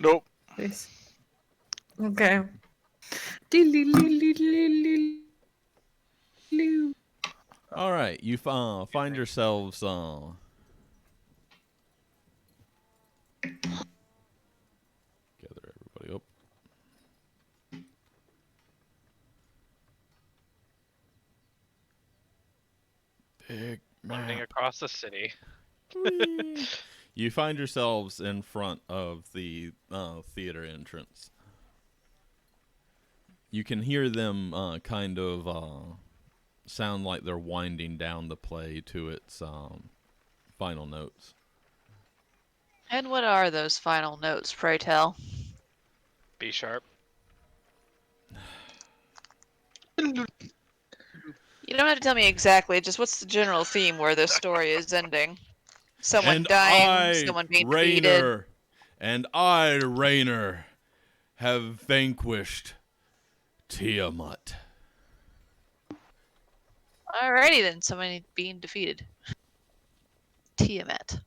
Nope. Nice. Okay. All right, you find yourselves gather everybody up. Big Running map. across the city. Whee! You find yourselves in front of the theater entrance. You can hear them kind of sound like they're winding down the play to its final notes. And what are those final notes, pray tell? B sharp. You don't have to tell me exactly, just what's the general theme where this story is ending? Someone And dying, I, someone being defeated. Rainer, have vanquished Tiamat. Alrighty then, someone being defeated. Tiamat.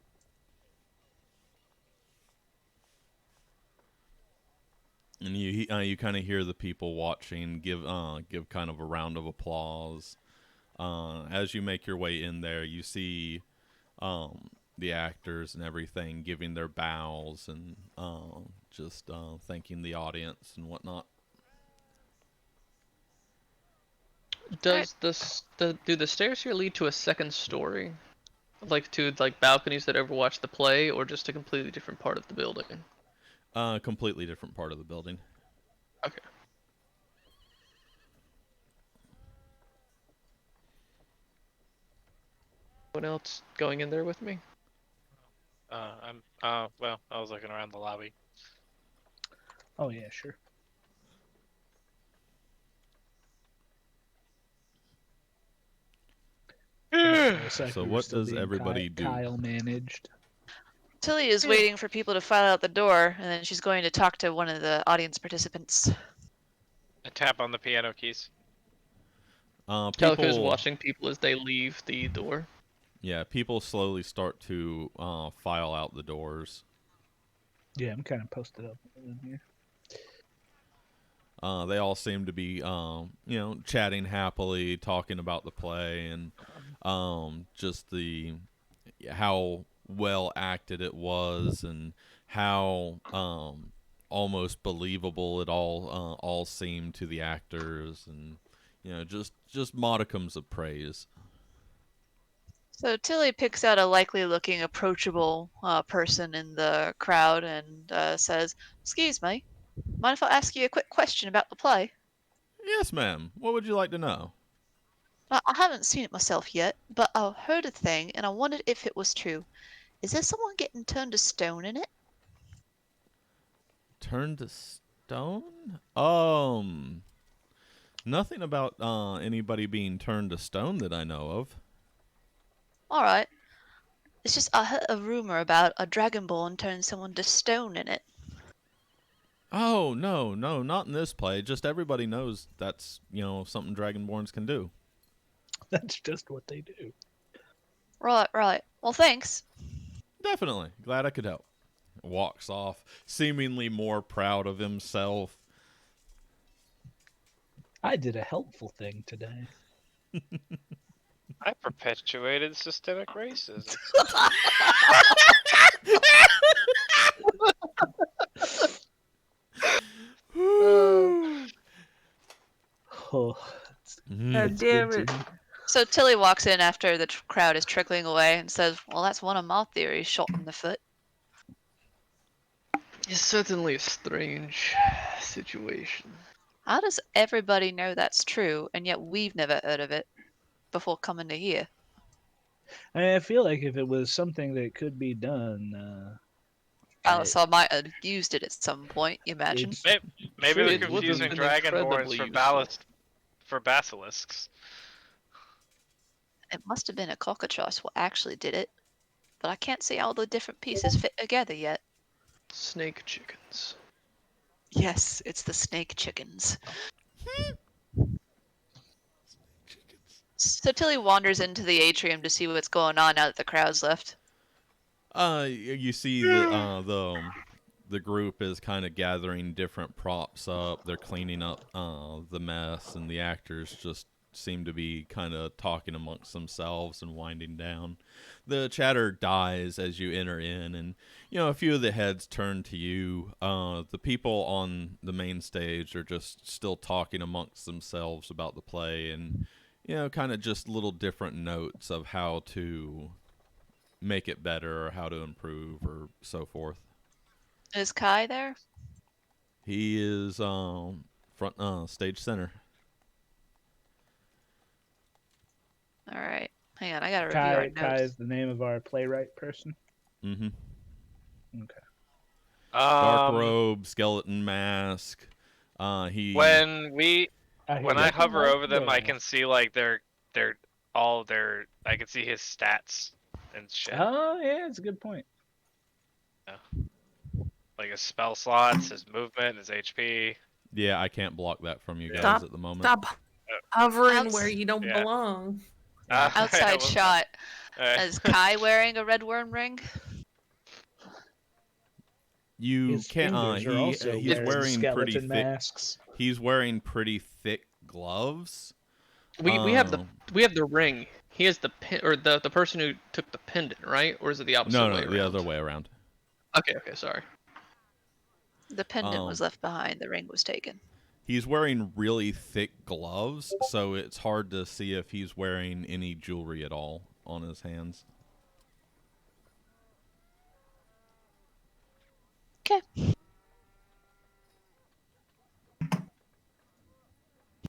And you kind of hear the people watching give kind of a round of applause. As you make your way in there, you see the actors and everything giving their bows and just thanking the audience and whatnot. Does do the stairs here lead to a second story, like to balconies that overwatch the play, or just a completely different part of the building? Completely different part of the building. Okay. Anyone else going in there with me? Well, I was looking around the lobby. Oh yeah, sure. So what does everybody do? Kyle managed. Tilly is waiting for people to file out the door, and then she's going to talk to one of the audience participants. I tap on the piano keys. Calico's watching people as they leave the door. Yeah, people slowly start to file out the doors. Yeah, I'm kind of posted up in here. They all seem to be, chatting happily, talking about the play, and just how well acted it was, and how almost believable it all seemed to the actors, and just modicums of praise. So Tilly picks out a likely-looking, approachable person in the crowd and says, "Excuse me, mind if I ask you a quick question about the play?" Yes, ma'am. What would you like to know? I haven't seen it myself yet, but I heard a thing, and I wondered if it was true. Is there someone getting turned to stone in it? Turned to stone? Nothing about anybody being turned to stone that I know of. All right. It's just I heard a rumor about a dragonborn turning someone to stone in it. Oh, no, not in this play. Just everybody knows that's, something Dragonborns can do. That's just what they do. Right. Well, thanks. Definitely. Glad I could help. Walks off, seemingly more proud of himself. I did a helpful thing today. I perpetuated systemic racism. Oh, God damn it. So Tilly walks in after the crowd is trickling away and says, "Well, that's one of my theories, shot in the foot." It's certainly a strange situation. How does everybody know that's true, and yet we've never heard of it before coming to here? I feel like if it was something that could be done, Balasar might have used it at some point, you imagine? Maybe they're It would have confusing been dragonborns incredibly for basilisks. It must have been a cockatrice what actually did it, but I can't see how the different pieces fit together yet. Snake chickens. Yes, it's the snake chickens. So Tilly wanders into the atrium to see what's going on now that the crowd's left. You see the group is kind of gathering different props up. They're cleaning up the mess, and the actors just seem to be kind of talking amongst themselves and winding down. The chatter dies as you enter in, and a few of the heads turn to you. The people on the main stage are just still talking amongst themselves about the play, and kind of just little different notes of how to make it better or how to improve or so forth. Is Kai there? He is front stage center. All right. Hang on, I gotta review our Kai notes. is the name of our playwright person. Mm-hmm. Okay. Dark Um, robe, skeleton mask. He when Hear I that. hover over them, I Yeah. can see like they're all their. I can see his stats and shit, Oh yeah, it's a good point. like his spell slots, his movement, his HP. Yeah, I can't block that from you Yeah. guys Stop. at the moment. Stop hovering Outs- where you don't Yeah. belong. Outside Well, shot. alright. Is Kai wearing a red worm ring? You His can't. fingers are also He's wearing wearing pretty skeleton thick. masks. He's wearing pretty thick gloves. We have Um, the ring. He has the pin, or the person who took the pendant, right? Or is it the opposite no, way no, around? the other way around. Okay, sorry. The pendant was Um, left behind. The ring was taken. He's wearing really thick gloves, so it's hard to see if he's wearing any jewelry at all on his hands. Okay.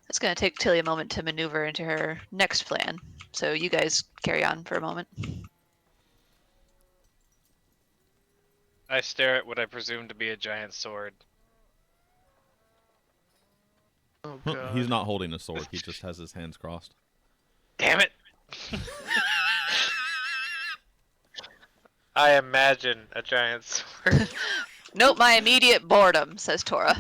It's gonna take Tilly a moment to maneuver into her next plan. So you guys carry on for a moment. I stare at what I presume to be a giant sword. Oh Huh, god. he's not holding a sword. He just has his hands crossed. Damn it! I imagine a giant sword. Nope, my immediate boredom, says Tora.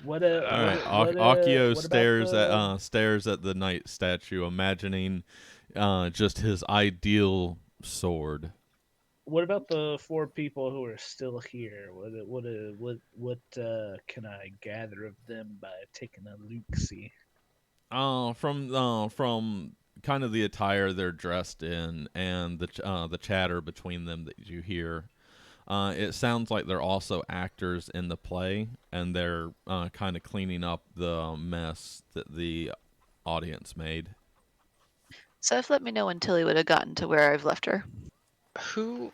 What All right, Akio stares at the knight statue, imagining just his ideal sword. what about the 4 people who are still here? What can I gather of them by taking a look-see? From kind of the attire they're dressed in and the chatter between them that you hear. It sounds like they're also actors in the play, and they're kind of cleaning up the mess that the audience made. Seth, let me know when Tilly would have gotten to where I've left her. Who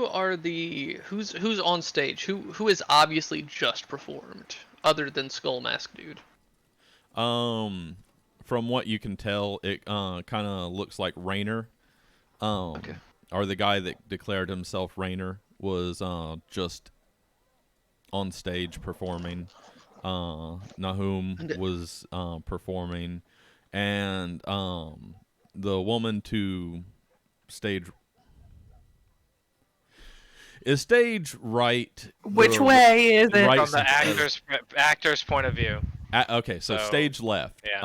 are who's on stage? Who is obviously just performed, other than Skull Mask Dude? From what you can tell, it kind of looks like Rainer. Okay. Or the guy that declared himself Rainer was just on stage performing. Nahum was performing, and the woman to stage is stage right. Which way is it? Right From the actor's point of view. Okay, so So, stage left. yeah.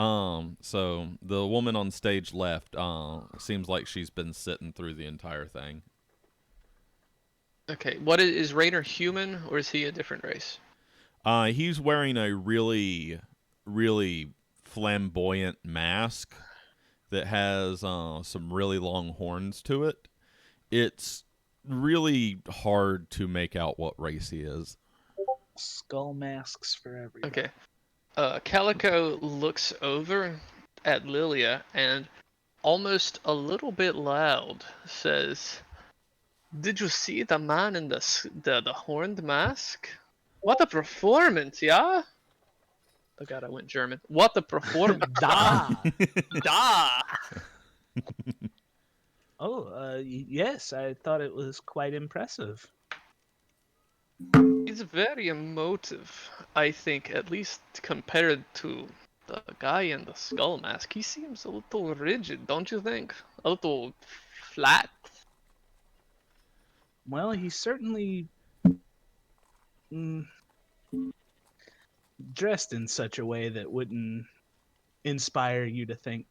So the woman on stage left seems like she's been sitting through the entire thing. Okay. What is Rainer human, or is he a different race? He's wearing a really, really flamboyant mask that has some really long horns to it. It's really hard to make out what race he is. Skull masks for everybody. Okay. Calico looks over at Lilia and, almost a little bit loud, says, "Did you see the man in the horned mask? What a performance, yeah?" Oh god, I went German. What a performance. Da. Da. Oh, yes, I thought it was quite impressive. He's very emotive, I think, at least compared to the guy in the skull mask. He seems a little rigid, don't you think? A little flat. Well, he certainly mm, dressed in such a way that wouldn't inspire you to think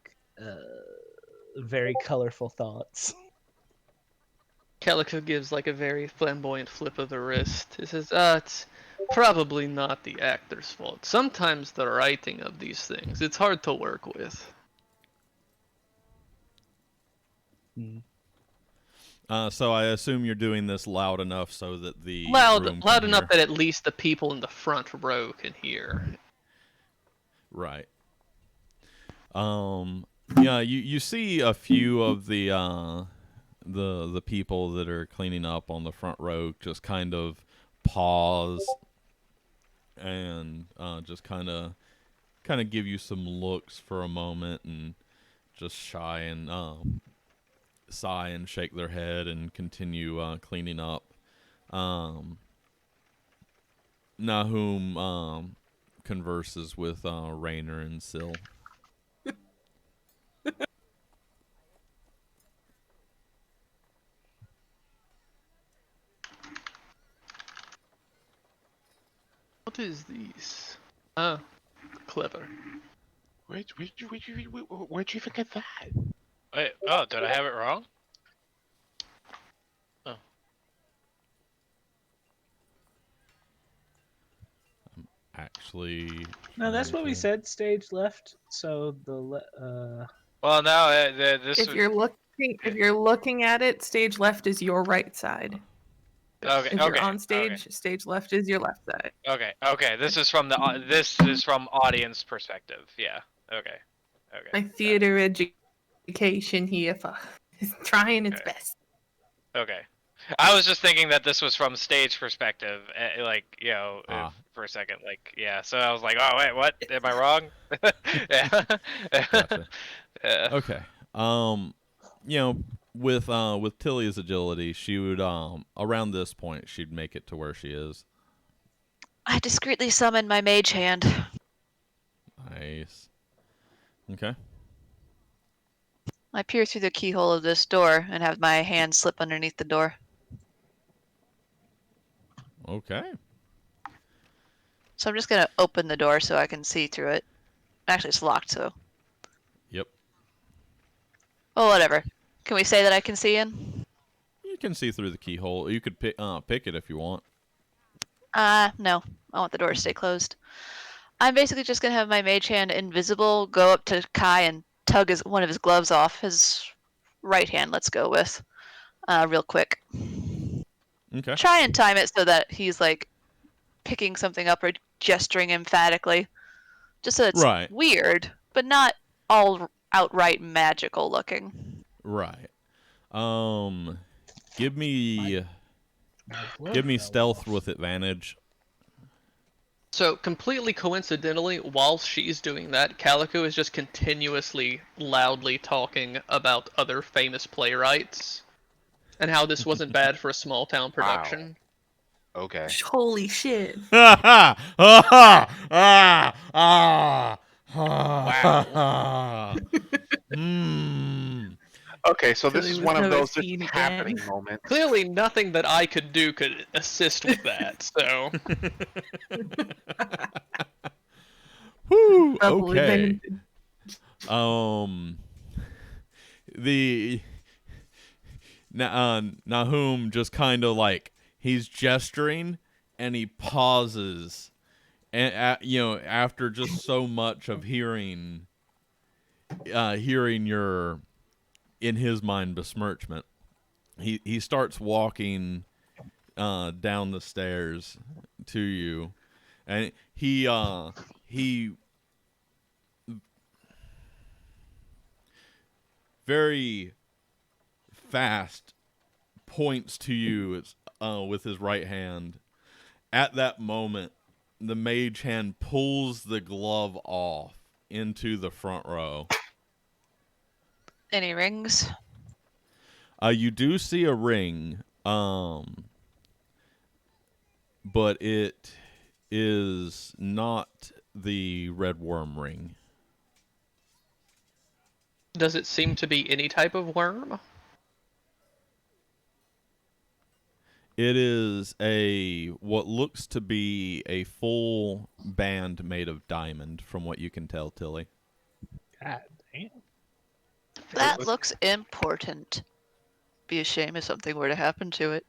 very colorful thoughts. Calico gives like a very flamboyant flip of the wrist. He says, it's probably not the actor's fault. Sometimes the writing of these things, it's hard to work with. So I assume you're doing this loud enough so that the Loud room can enough hear. that at least the people in the front row can hear. Right. Yeah, you see a few of the people that are cleaning up on the front row just kind of pause and just kind of give you some looks for a moment and just sigh and shake their head and continue cleaning up. Nahum converses with Rainer and Syl. What is these? Ah, clever. Where'd you even get that? Wait, oh, did I have it wrong? Oh. Actually, No, that's what we okay. said. Stage left. So the Well, no, this If was you're looking at it, stage left is your right side. okay. If you're Okay. on stage, stage left is your left side. Okay. This is from this is from audience perspective. Yeah. Okay. My theater education here is trying its best. Okay. I was just thinking that this was from stage perspective, like, you know, for a second, like, yeah. So I was like, oh wait, what? Am I wrong? Yeah. Gotcha. Yeah. Okay. You know, with Tilly's agility, she would around this point she'd make it to where she is. I discreetly summon my mage hand. Nice. Okay. I peer through the keyhole of this door and have my hand slip underneath the door. Okay. So I'm just gonna open the door so I can see through it. Actually, it's locked, so. Yep. Oh, whatever. Can we say that I can see in? You can see through the keyhole. You could pick it if you want. No. I want the door to stay closed. I'm basically just gonna have my mage hand invisible, go up to Kai and tug one of his gloves off. His right hand, let's go with. Real quick. Okay. Try and time it so that he's like picking something up or gesturing emphatically. Just so it's Right. weird, but not all outright magical looking. Right. Give me glove stealth off. with advantage. So, completely coincidentally, while she's doing that, Calico is just continuously, loudly talking about other famous playwrights and how this wasn't bad for a small town production. Okay. Holy shit. Wow. Okay, so this Tilly is was one of never those just seen again. happening moments. Clearly, nothing that I could do could assist with that, so. Whew, Double okay. advantage. The Nahum just kind of like he's gesturing and he pauses, and you know, after just so much of hearing your, in his mind, besmirchment, he starts walking down the stairs to you, and he very fast points to you with his right hand. At that moment, the mage hand pulls the glove off into the front row. Any rings? You do see a ring, but it is not the red worm ring. Does it seem to be any type of worm? It is what looks to be a full band made of diamond, from what you can tell, Tilly. God damn. That looks important. Be a shame if something were to happen to it.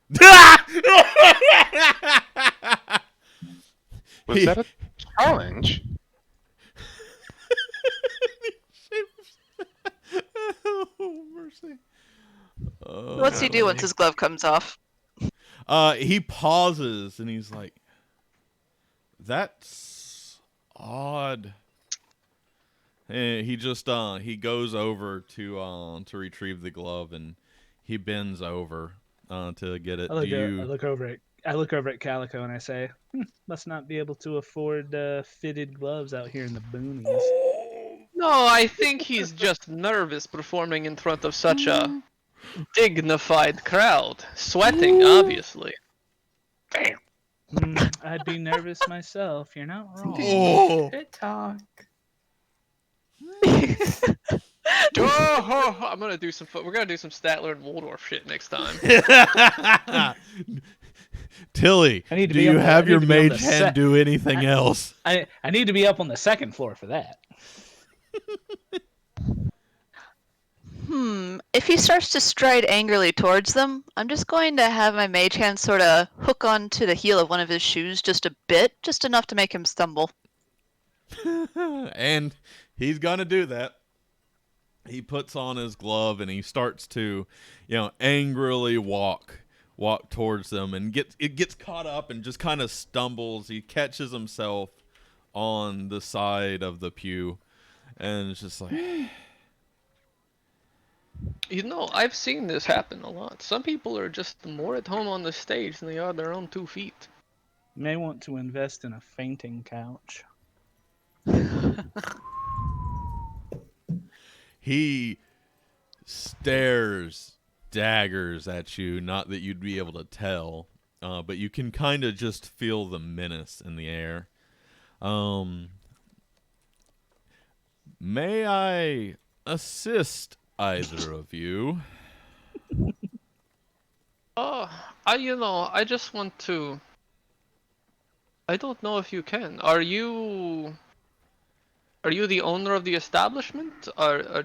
Was that a challenge? Oh, mercy. What's he do once his glove comes off? He pauses and he's like, "That's odd." And he just he goes over to retrieve the glove and he bends over to get it. I look over at Calico and I say, "Must not be able to afford fitted gloves out here in the boonies." No, I think he's just nervous performing in front of such a dignified crowd. Sweating, obviously. I'd be nervous myself. You're not wrong. Oh. Good talk. Oh, I'm gonna do some. We're gonna do some Statler and Waldorf shit next time. Tilly, I need to do be you on the- I have need your to be on the mage hand set. do anything else? I need to be up on the second floor for that. If he starts to stride angrily towards them, I'm just going to have my mage hand sort of hook onto the heel of one of his shoes just a bit, just enough to make him stumble. And he's gonna do that. He puts on his glove and he starts to, angrily walk towards them and gets caught up and just kind of stumbles. He catches himself on the side of the pew, and it's just like, You know, I've seen this happen a lot. Some people are just more at home on the stage than they are their own 2 feet. May want to invest in a fainting couch. he stares daggers at you. Not that you'd be able to tell, but you can kind of just feel the menace in the air. May I assist either of you? I just want to. I don't know if you can. Are you the owner of the establishment? I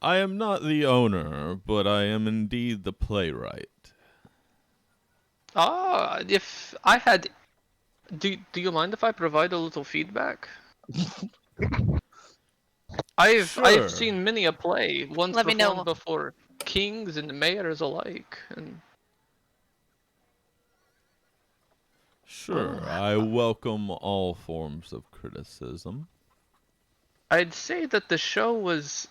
am not the owner, but I am indeed the playwright. If I had. Do you mind if I provide a little feedback? I've Sure. seen many a play, once Let me know. performed before kings and mayors alike, and Sure, I welcome all forms of criticism. I'd say that the show was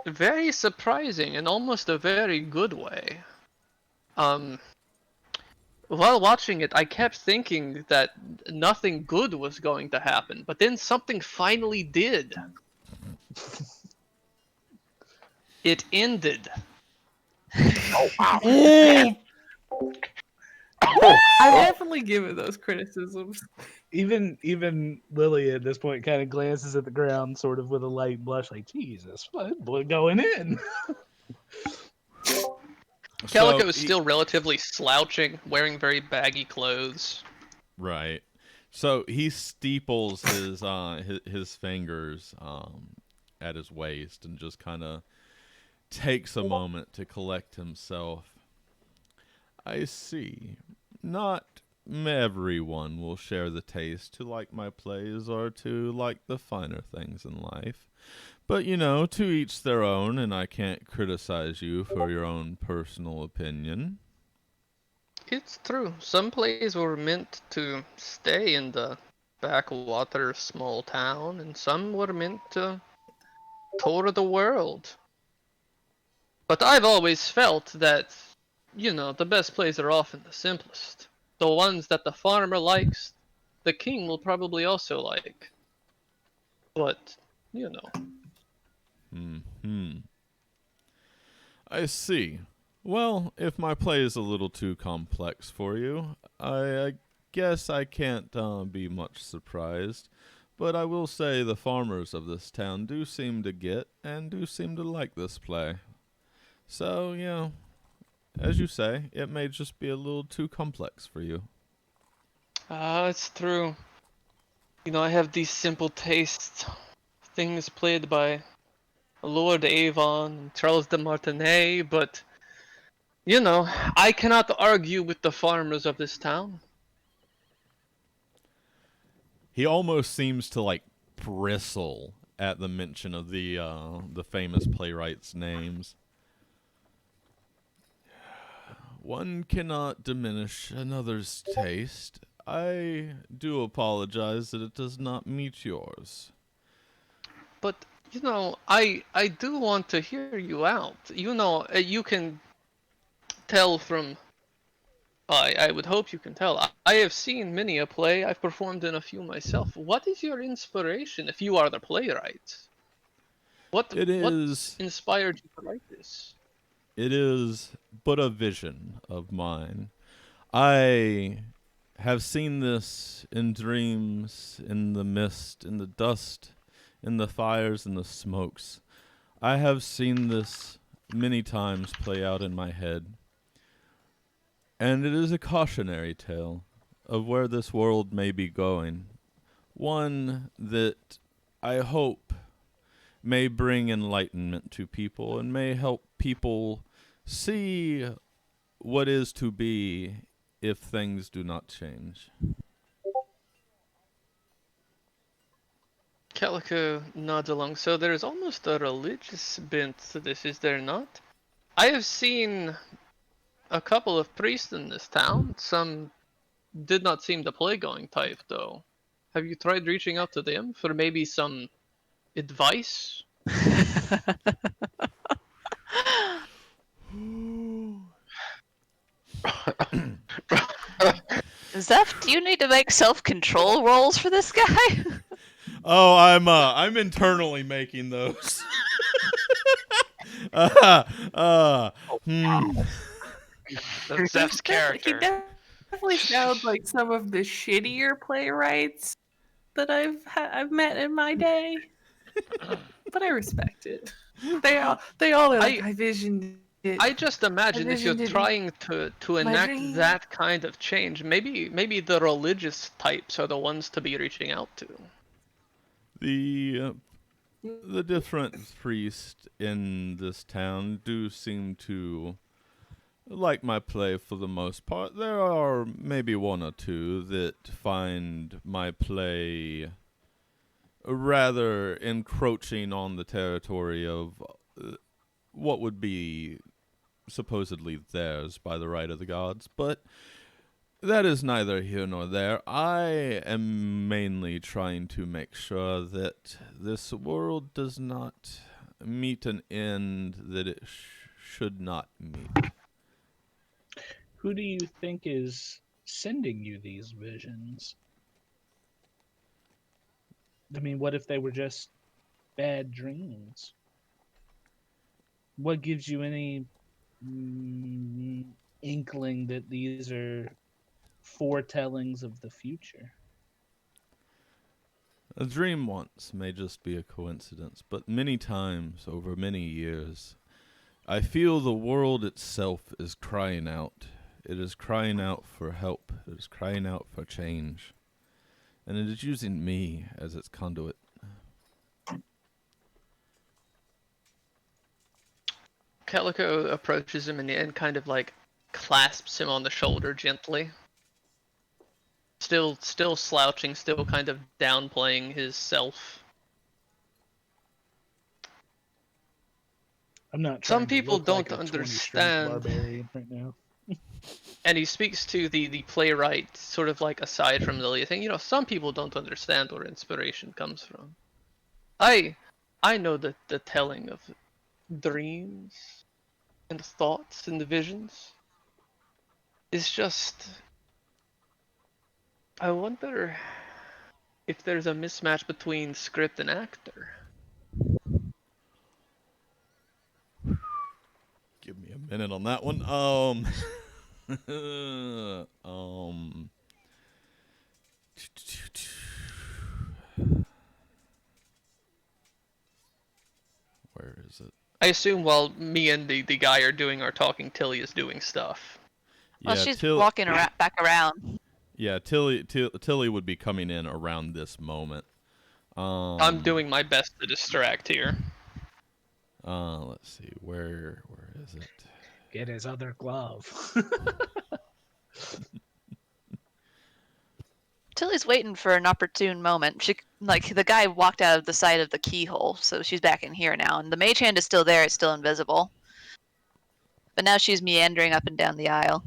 very surprising in almost a very good way. While watching it, I kept thinking that nothing good was going to happen, but then something finally did. It ended. I definitely give it those criticisms. Even Lily at this point kind of glances at the ground, sort of with a light blush, like, Jesus, what boy going in? Calico is still relatively slouching, wearing very baggy clothes. Right. So he steeples his fingers at his waist and just kind of takes a moment to collect himself. I see. Not everyone will share the taste to like my plays or to like the finer things in life. But, to each their own, and I can't criticize you for your own personal opinion. It's true. Some plays were meant to stay in the backwater small town, and some were meant to tour the world. But I've always felt that, the best plays are often the simplest. The ones that the farmer likes, the king will probably also like. But, I see. Well, if my play is a little too complex for you, I guess I can't be much surprised. But I will say the farmers of this town do seem to get and do seem to like this play. So, as you say, it may just be a little too complex for you. it's true. I have these simple tastes. Things played by Lord Avon and Charles de Martinet, but you know, I cannot argue with the farmers of this town. He almost seems to like bristle at the mention of the famous playwrights' names. One cannot diminish another's taste. I do apologize that it does not meet yours. But you know, I do want to hear you out. You know, you can tell from. I would hope you can tell. I have seen many a play. I've performed in a few myself. What is your inspiration if you are the playwright? What It is inspired you to write this? it is but a vision of mine. I have seen this in dreams, in the mist, in the dust, in the fires and the smokes. I have seen this many times play out in my head. And it is a cautionary tale of where this world may be going. One that I hope may bring enlightenment to people and may help people see what is to be if things do not change. Calico nods along. So there's almost a religious bent to this, is there not? I have seen a couple of priests in this town. Some did not seem the play-going type, though. Have you tried reaching out to them for maybe some advice? Zeph, do you need to make self-control rolls for this guy? Oh, I'm internally making those. Hmm. That's Zeph's He character. definitely sounds like some of the shittier playwrights that I've met in my day. But I respect it. They all are like, I visioned it. I just imagine if you're envisioned it in trying to enact dream. that kind of change, maybe the religious types are the ones to be reaching out to. The different priests in this town do seem to like my play for the most part. There are maybe one or two that find my play rather encroaching on the territory of what would be supposedly theirs by the right of the gods, but that is neither here nor there. I am mainly trying to make sure that this world does not meet an end that it should not meet. Who do you think is sending you these visions? I mean, what if they were just bad dreams? What gives you any inkling that these are foretellings of the future? A dream once may just be a coincidence, but many times over many years, I feel the world itself is crying out. It is crying out for help. It is crying out for change. And it is using me as its conduit. Calico approaches him and kind of like clasps him on the shoulder gently. Still slouching, still kind of downplaying his self. I'm not. Some trying to people look like don't a 20-strength understand. barbarian right now. And he speaks to the playwright, sort of like aside from Lilia, saying, you know, some people don't understand where inspiration comes from. I know that the telling of dreams and thoughts and the visions is just. I wonder if there's a mismatch between script and actor. Give me a minute on that one. Where is it? I assume while me and the guy are doing our talking, Tilly is doing stuff. Well, she's walking back around. Yeah, Tilly would be coming in around this moment. I'm doing my best to distract here. Let's see. Where is it? Get his other glove. Tilly's waiting for an opportune moment. She the guy walked out of the side of the keyhole, so she's back in here now, and the mage hand is still there. It's still invisible, but now she's meandering up and down the aisle.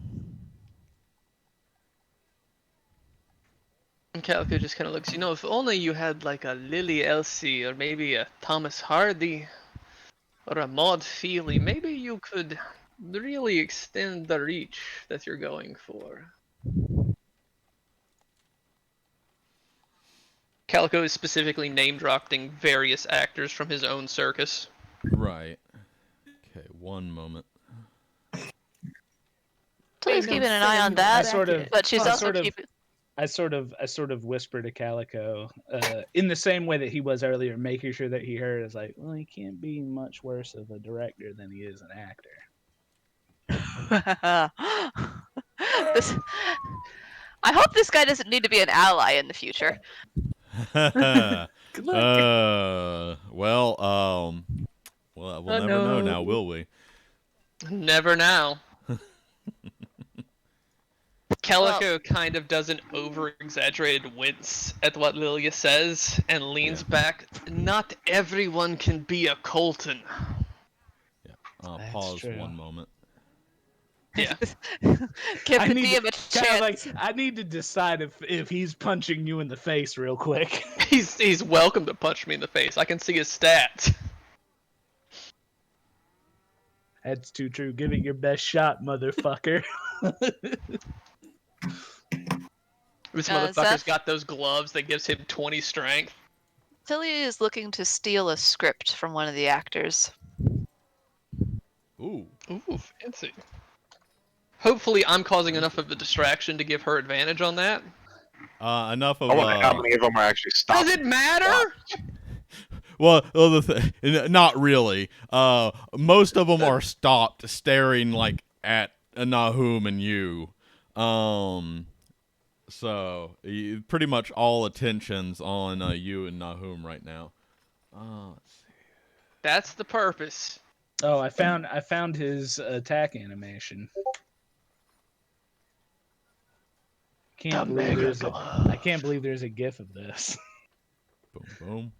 And Calico just kind of looks. If only you had like a Lily Elsie or maybe a Thomas Hardy or a Maud Feely, maybe you could really extend the reach that you're going for. Calico is specifically name-dropping various actors from his own circus. Right. Okay, one moment. Tilly's keeping an eye on that, but she's also keeping. I sort of whisper to Calico, in the same way that he was earlier, making sure that he heard. Is like, well, he can't be much worse of a director than he is an actor. I hope this guy doesn't need to be an ally in the future. Good luck. Well, we'll never know now, will we? Never now. Calico kind of does an over-exaggerated wince at what Lilia says and leans back. Not everyone can be a Colton. Yeah. Pause true. one moment. Yeah. Give the DM a chance. I need to decide if he's punching you in the face real quick. He's welcome to punch me in the face. I can see his stats. That's too true. Give it your best shot, motherfucker. This motherfucker's Seth? got those gloves that gives him 20 strength. Tilly is looking to steal a script from one of the actors. Ooh. Ooh, fancy. Hopefully I'm causing enough of a distraction to give her advantage on that. Enough of. I wonder how many of them are actually stopped. Does it matter? Well, not really. Most of them are stopped staring like at Nahum and you. So pretty much all attention's on you and Nahum right now. Let's see. That's the purpose. Oh, I found his attack animation. I can't believe there's a GIF of this. Boom, boom.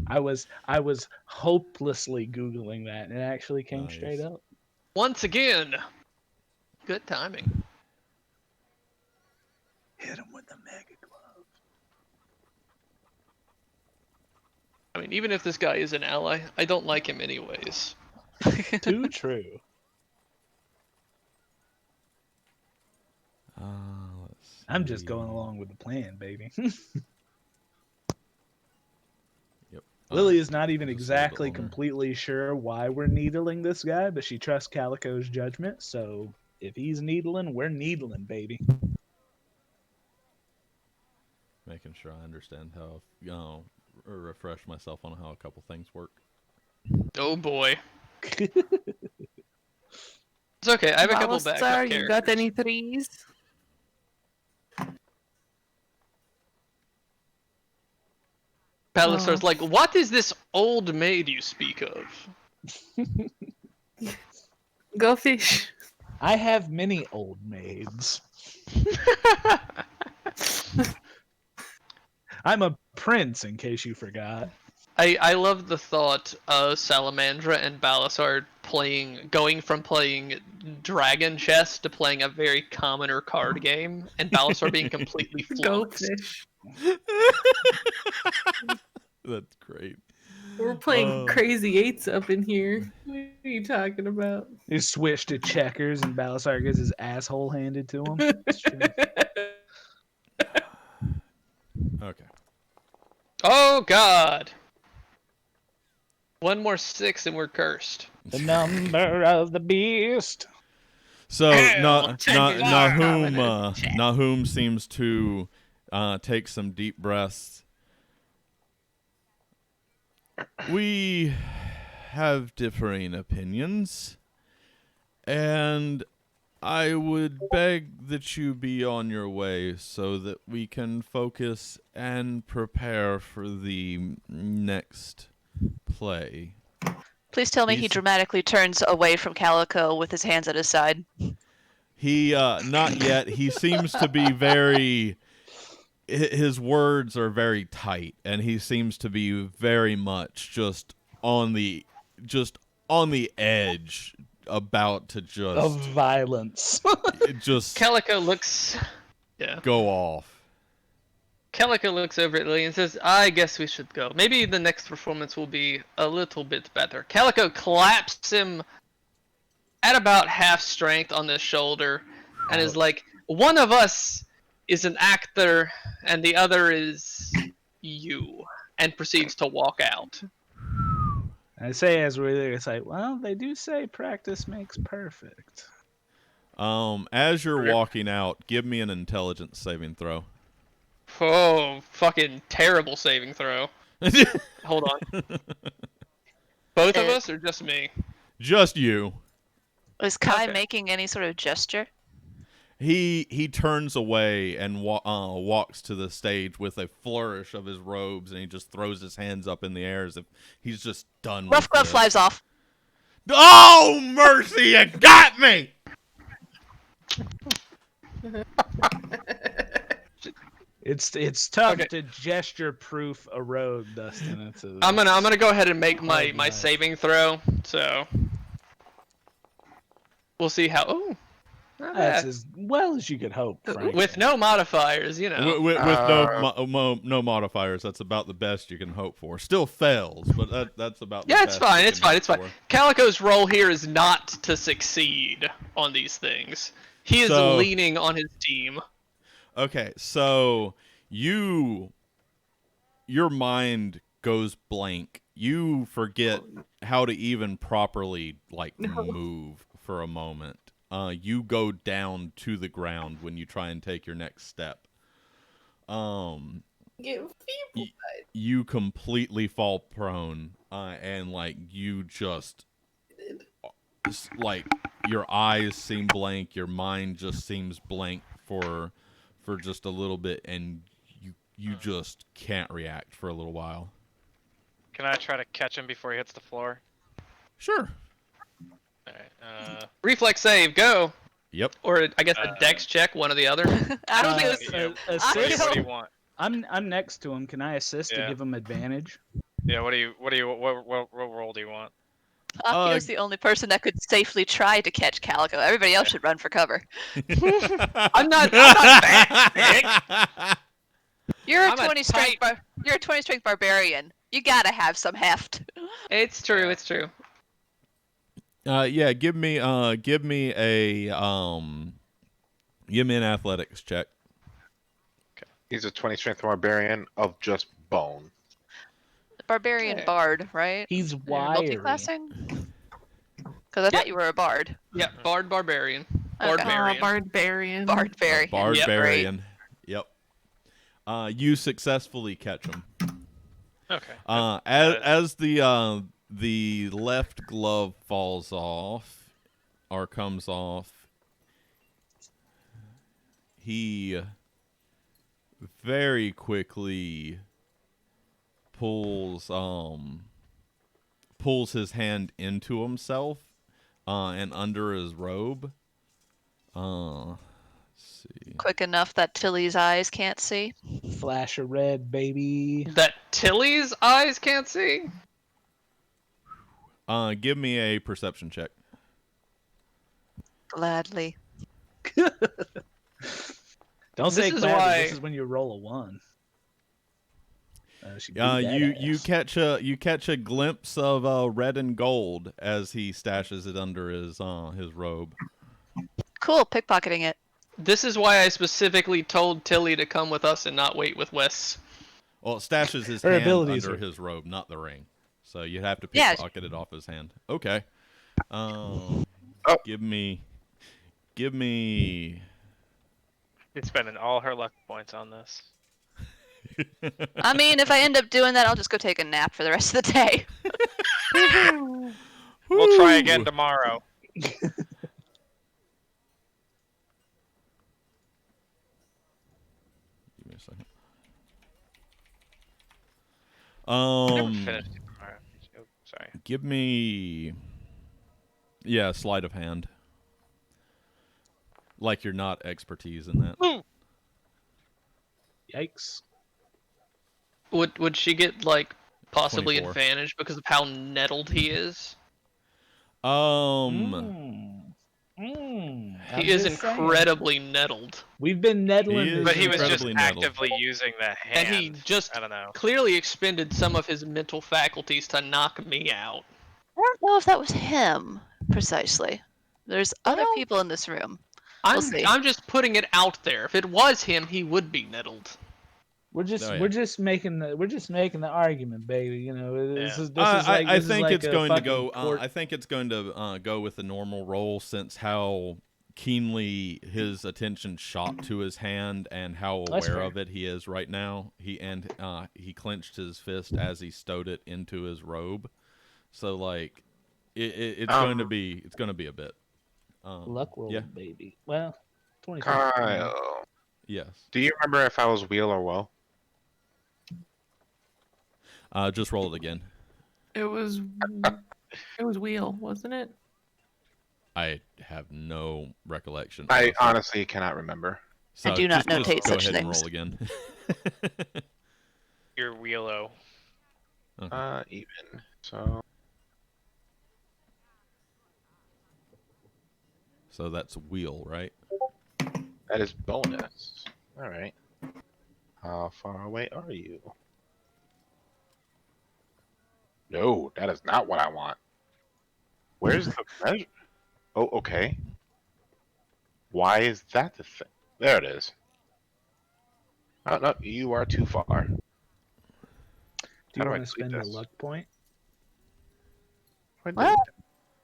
I was hopelessly Googling that, and it actually came straight up. Once again, good timing. Hit him with the mega glove. I mean, even if this guy is an ally, I don't like him anyways. Too true. Let's see. I'm just going along with the plan, baby. Yep. Lily is not even just exactly a little completely sure why we're needling this guy, but she trusts Calico's judgment, so if he's needling, we're needling, baby. Making sure I understand how, or refresh myself on how a couple things work. Oh boy. It's okay, I have a couple backup characters. You got any threes? Palisar's like, what is this old maid you speak of? Go fish. I have many old maids. I'm a prince, in case you forgot. I love the thought of Salamandra and Balasar going from playing Dragon Chess to playing a very commoner card game, and Balasar being completely Go flummoxed. fish. That's great. We're playing crazy eights up in here. What are you talking about? He switched to checkers, and Balasar gets his asshole handed to him. It's true. Okay. Oh god! One more 6 and we're cursed. The number of the beast. So Nahum Check. Nahum seems to take some deep breaths. We have differing opinions, and I would beg that you be on your way so that we can focus and prepare for the next play. Please tell me he He's- dramatically turns away from Calico with his hands at his side. He not yet. He seems to be very. His words are very tight, and he seems to be very much just on the edge, about to Of just violence. Calico looks. Yeah. go off. Calico looks over at Lily and says, I guess we should go. Maybe the next performance will be a little bit better. Calico claps him at about half strength on the shoulder and is like, one of us is an actor and the other is you. And proceeds to walk out. I say as we're there, it's like, well, they do say practice makes perfect. As you're walking out, give me an intelligence saving throw. Oh, fucking terrible saving throw. Hold on. Both of us or just me? Just you. Is Kai Okay. making any sort of gesture? He turns away and walks to the stage with a flourish of his robes, and he just throws his hands up in the air as if he's just done Rough with glove this. flies off. Oh, mercy, you got me! It's tough Okay. to gesture proof a road, Dustin. It's a, I'm gonna go ahead and make my Hard life. saving throw. So we'll see how. Oh, not That's bad. as well as you could hope, frankly. With no modifiers, you know. With no modifiers, that's about the best you can hope for. Still fails, but that's about the Yeah, best it's fine. you It's can fine. hope It's fine. for. Calico's role here is not to succeed on these things. He is So- leaning on his team. Okay, so your mind goes blank. You forget how to even properly move for a moment. You go down to the ground when you try and take your next step. You completely fall prone, and you just your eyes seem blank, your mind just seems blank for just a little bit, and you just can't react for a little while. Can I try to catch him before he hits the floor? Sure. Alright, Reflex save, go. Yep. Or I guess a dex check, one or the other. I don't think it was. yeah, assist. what do you want? I'm next to him. Can I assist to Yeah. give him advantage? Yeah, what role do you want? Akio's the only person that could safely try to catch Calico. Everybody else should run for cover. I'm not that You're a I'm a 20 strength. You're a 20 strength barbarian. You gotta have some heft. It's true, it's true. Yeah, give me an athletics check. He's a 20 strength barbarian of just bone. Barbarian Yeah. bard, right? He's You're wiry. multi-classing? Because I thought you were a bard. Yeah, Bard Barbarian. Okay. Barbarian. Barbarian. Barbarian. Barbarian. Yep. You successfully catch him. Okay. As the left glove falls off or comes off, he very quickly pulls his hand into himself and under his robe. Let's see. Quick enough that Tilly's eyes can't see. Flash of red, baby. That Tilly's eyes can't see? Give me a perception check. Gladly. Don't say This is gladly. why- This is when you roll a 1. You catch a glimpse of red and gold as he stashes it under his robe. Cool, pickpocketing it. This is why I specifically told Tilly to come with us and not wait with Wes. Well, it stashes his Her hand abilities under are- his robe, not the ring. So you have to Yeah. pickpocket it off his hand. Okay. Give me. She's spending all her luck points on this. I mean, if I end up doing that, I'll just go take a nap for the rest of the day. We'll try again tomorrow. Give me a second. Never finished it tomorrow. Oh, sorry. Give me, yeah, sleight of hand. Like you're not expertise in that. Yikes. Would she get like possibly 24. advantage because of how nettled he is? I'm He is just saying. incredibly nettled. We've been neddling He is But this he was just incredibly nettled. actively using the hand. And he just I don't know. clearly expended some of his mental faculties to knock me out. I don't know if that was him precisely. There's other Well, people in this room. I'm see. I'm just putting it out there. If it was him, he would be nettled. We're just Oh, yeah. we're just making the argument, baby. You know, this Yeah. is like I this is think like it's a going to fucking go. court. I think it's going to go with the normal roll, since how keenly his attention shot to his hand and how That's aware fair. of it he is right now. He clenched his fist as he stowed it into his robe. So like, it's going to be a bit. Luck roll, Yeah. baby. Well, 20. Kyle, Yes. do you remember if I was wheel or woe? Just roll it again. It was wheel, wasn't it? I have no recollection. I honestly. honestly cannot remember. So do not just notate go such ahead and things. roll again. Your wheelo. Okay. Even. So So that's wheel, right? that is bonus. All right. How far away are you? No, that is not what I want. Where's the measure? Oh, okay. Why is that the thing? There it is. Oh, no, you are too far. Do you How do I want to delete spend a this? luck point? How do I Well, delete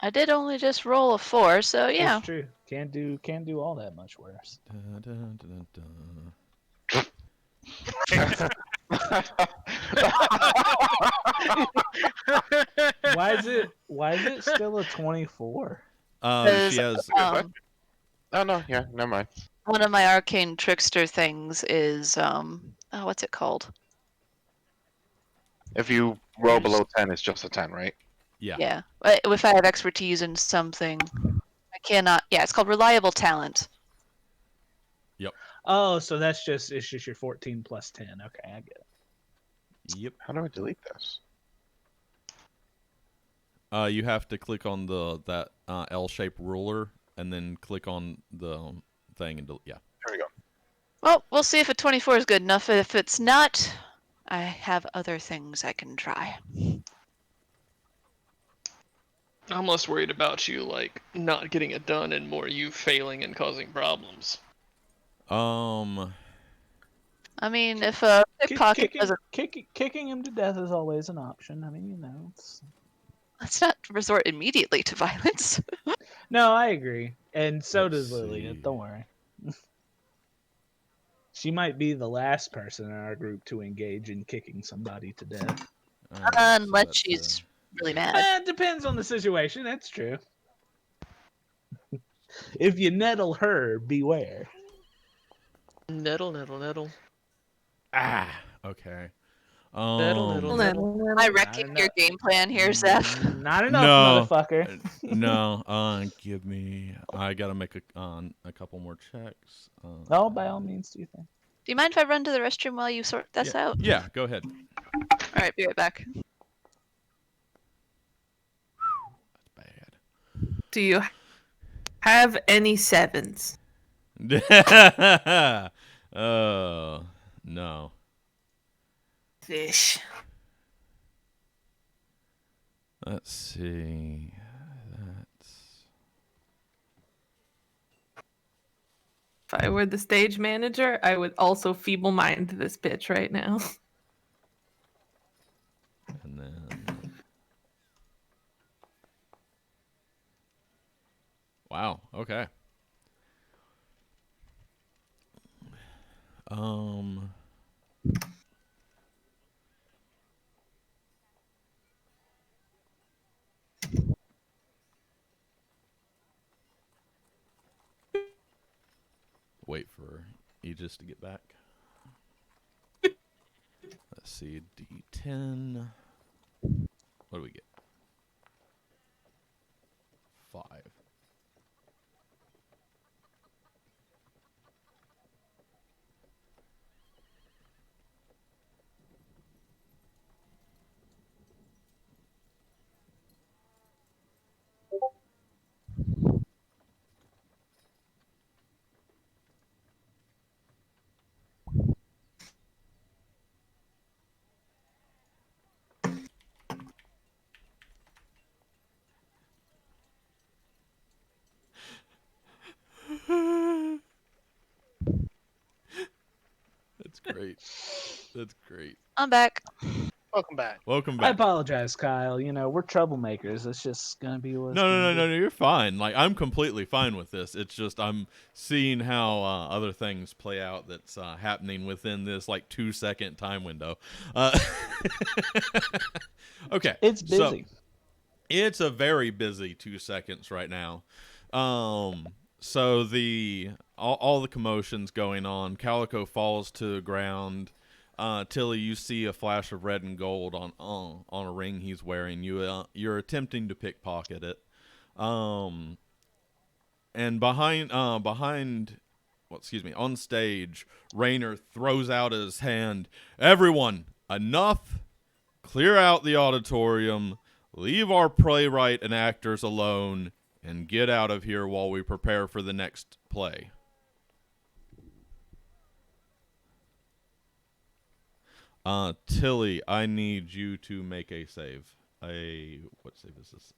I did only just roll a 4, so yeah. That's true. Can't do all that much worse. Dun, dun, dun, dun. that? Why is it still a 24? She has. Oh, no, yeah, never mind. One of my arcane trickster things is oh, what's it called? If you roll below 10, it's just a 10, right? Yeah. Yeah. If I have expertise in something, I cannot. Yeah, it's called reliable talent. Oh, so it's just your 14 plus 10. Okay, I get it. Yep. How do I delete this? You have to click on that L-shaped ruler and then click on the thing and yeah. There we go. Well, we'll see if a 24 is good enough. If it's not, I have other things I can try. I'm less worried about you like not getting it done and more you failing and causing problems. Um. I mean, if a pickpocket doesn't, Kicking him to death is always an option. I mean, let's not resort immediately to violence. No, I agree, and so Let's does Lilia. see. Don't worry. She might be the last person in our group to engage in kicking somebody to death. All right, so Unless that's, she's really mad. It depends on the situation. That's true. If you nettle her, beware. Nettle. okay. Nettle. I wrecking your game plan here, Zeph. Not enough, No. motherfucker. No. Give me. I gotta make a couple more checks. Oh, by all means, do you think? Do you mind if I run to the restroom while you sort this out? Yeah. Go ahead. All right, be right back. That's bad. Do you have any 7s? Oh no. Fish. Let's see. That's If I were the stage manager, I would also feeble mind this bitch right now. and then. Wow. Okay. Wait for Aegis to get back. Let's see, D10. What do we get? 5. That's great. That's great. I'm back. Welcome back. Welcome I back. apologize, Kyle. You know, we're troublemakers. It's just gonna be what it's No, no, gonna no, be. no, no. You're fine. Like I'm completely fine with this. It's just I'm seeing how other things play out that's happening within this like 2-second time window. Okay, It's busy. So it's a very busy 2 seconds right now. So the all the commotion's going on. Calico falls to the ground. Tilly, you see a flash of red and gold on a ring he's wearing. You're attempting to pickpocket it. And on stage, Raynor throws out his hand. Everyone, enough! Clear out the auditorium. Leave our playwright and actors alone, and get out of here while we prepare for the next play. Tilly, I need you to make a save. What save is this?